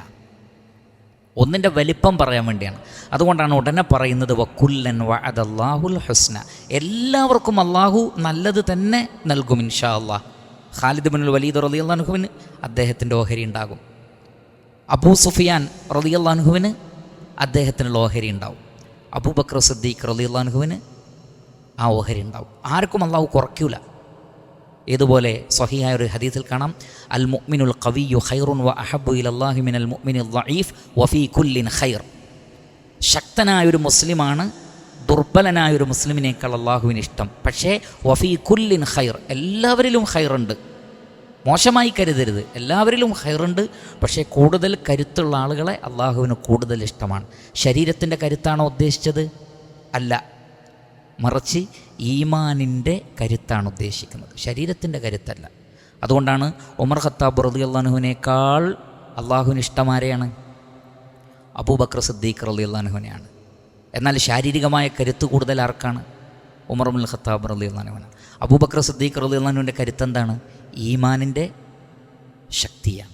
ഒന്നിൻ്റെ വലിപ്പം പറയാൻ വേണ്ടിയാണ്. അതുകൊണ്ടാണ് ഉടനെ പറയുന്നത് വകുല്ലൻ വഅദല്ലാഹുൽ ഹുസ്ന, എല്ലാവർക്കും അള്ളാഹു നല്ലത് തന്നെ നൽകും ഇൻഷാ അല്ലാഹ്. ഖാലിദ് ബിനുൽ വലീദ് റളിയല്ലാഹു അൻഹുവിന് അദ്ദേഹത്തിൻ്റെ ഓഹരി ഉണ്ടാകും. അബൂ സുഫിയാൻ റളിയല്ലാഹു അൻഹുവിന് അദ്ദേഹത്തിനുള്ള ഓഹരി ഉണ്ടാവും. അബൂബക്കർ സിദ്ദീഖ് റളിയല്ലാഹു അൻഹുവിന് ആ ഓഹരി ഉണ്ടാവും. ആർക്കും അള്ളാഹു കുറയ്ക്കൂല. ഇതുപോലെ സ്വഹീഹായ ഒരു ഹദീസിൽ കാണാം, അൽ മുഅ്മിനുൽ ഖവിയ്യു ഖൈറുൻ വ അഹബ്ബു ഇലല്ലാഹി മിനൽ മുഅ്മിനിൽ ദഈഫ് വഫീ കുല്ലിൻ ഖൈർ. ശക്തനായൊരു മുസ്ലിമാണ് ദുർബലനായൊരു മുസ്ലിമിനേക്കാൾ അള്ളാഹുവിന് ഇഷ്ടം. പക്ഷേ വഫീ കുല്ലിൻ ഖൈർ, എല്ലാവരിലും ഖൈറുണ്ട്, മോശമായി കരുതരുത്, എല്ലാവരിലും ഖൈറുണ്ട്. പക്ഷേ കൂടുതൽ കരുത്തുള്ള ആളുകളെ അള്ളാഹുവിന് കൂടുതൽ ഇഷ്ടമാണ്. ശരീരത്തിൻ്റെ കരുത്താണോ ഉദ്ദേശിച്ചത്? അല്ല, മറിച്ച് ഈമാനിൻ്റെ കരുത്താണ് ഉദ്ദേശിക്കുന്നത്, ശരീരത്തിൻ്റെ കരുത്തല്ല. അതുകൊണ്ടാണ് ഉമർ ഖത്താബ് റളിയല്ലാഹു അൻഹുവിനേക്കാൾ അള്ളാഹുവിന് ഇഷ്ടമാരെയാണ്? അബൂബക്കർ സിദ്ദീഖ് റളിയല്ലാഹു അൻഹുവിനെയാണ്. എന്നാൽ ശാരീരികമായ കരുത്ത് കൂടുതൽ ആർക്കാണ്? ഉമർ ഇബ്നുൽ ഖത്താബ് റളിയല്ലാഹു അൻഹുവിനാണ്. അബൂബക്കർ സിദ്ദീഖ് റളിയല്ലാഹു അൻഹുവിൻ്റെ കരുത്തെന്താണ്? ഈമാനിൻ്റെ ശക്തിയാണ്.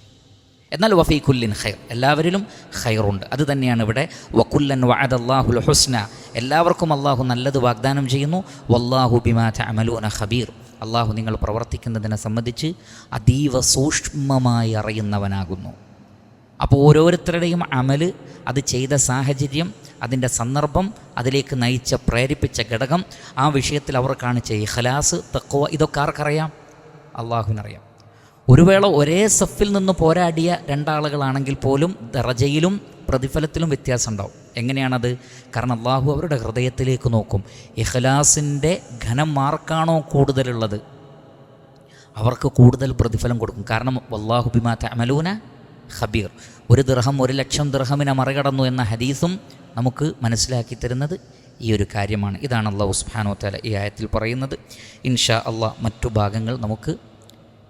എന്നാൽ വഫീ കുല്ലിൻ ഖൈർ, എല്ലാവരിലും ഖൈറുണ്ട്. അത് തന്നെയാണ് ഇവിടെ വകുല്ലൻ വഅദല്ലാഹുൽ ഹുസ്ന, എല്ലാവർക്കും അള്ളാഹു നല്ലത് വാഗ്ദാനം ചെയ്യുന്നു. വല്ലാഹു ബിമാ തഅമലൂന ഖബീർ, അള്ളാഹു നിങ്ങൾ പ്രവർത്തിക്കുന്നതിനെ സംബന്ധിച്ച് അതീവ സൂക്ഷ്മമായി അറിയുന്നവനാകുന്നു. അപ്പോൾ ഓരോരുത്തരുടെയും അമല്, അത് ചെയ്ത സാഹചര്യം, അതിൻ്റെ സന്ദർഭം, അതിലേക്ക് നയിച്ച പ്രേരിപ്പിച്ച ഘടകം, ആ വിഷയത്തിൽ അവർ കാണിച്ച ഇഖ്ലാസ്, തഖ്വ, ഇതൊക്കെ ആർക്കറിയാം? അള്ളാഹുവിനറിയാം. ഒരു വേള ഒരേ സഫിൽ നിന്ന് പോരാടിയ രണ്ടാളുകളാണെങ്കിൽ പോലും ദറജയിലും പ്രതിഫലത്തിലും വ്യത്യാസം ഉണ്ടാവും. എങ്ങനെയാണത്? കാരണം അള്ളാഹു അവരുടെ ഹൃദയത്തിലേക്ക് നോക്കും. ഇഖ്ലാസിൻ്റെ ഘനം ആർക്കാണോ കൂടുതലുള്ളത് അവർക്ക് കൂടുതൽ പ്രതിഫലം കൊടുക്കും. കാരണം വല്ലാഹു ബിമാ തഅമലൂന ഖബീർ. 1 ദിർഹം 1,00,000 ദിർഹമിനെ മറികടന്നു എന്ന ഹദീസും നമുക്ക് മനസ്സിലാക്കി തരുന്നത് ഈ ഒരു കാര്യമാണ്. ഇതാണ് അല്ലാഹു സുബ്ഹാനഹു വ തആല ഈ ആയത്തിൽ പറയുന്നത്. ഇൻഷാ അല്ലാഹ് മറ്റു ഭാഗങ്ങൾ നമുക്ക്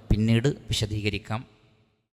പിന്നീട് വിശദീകരിക്കാം.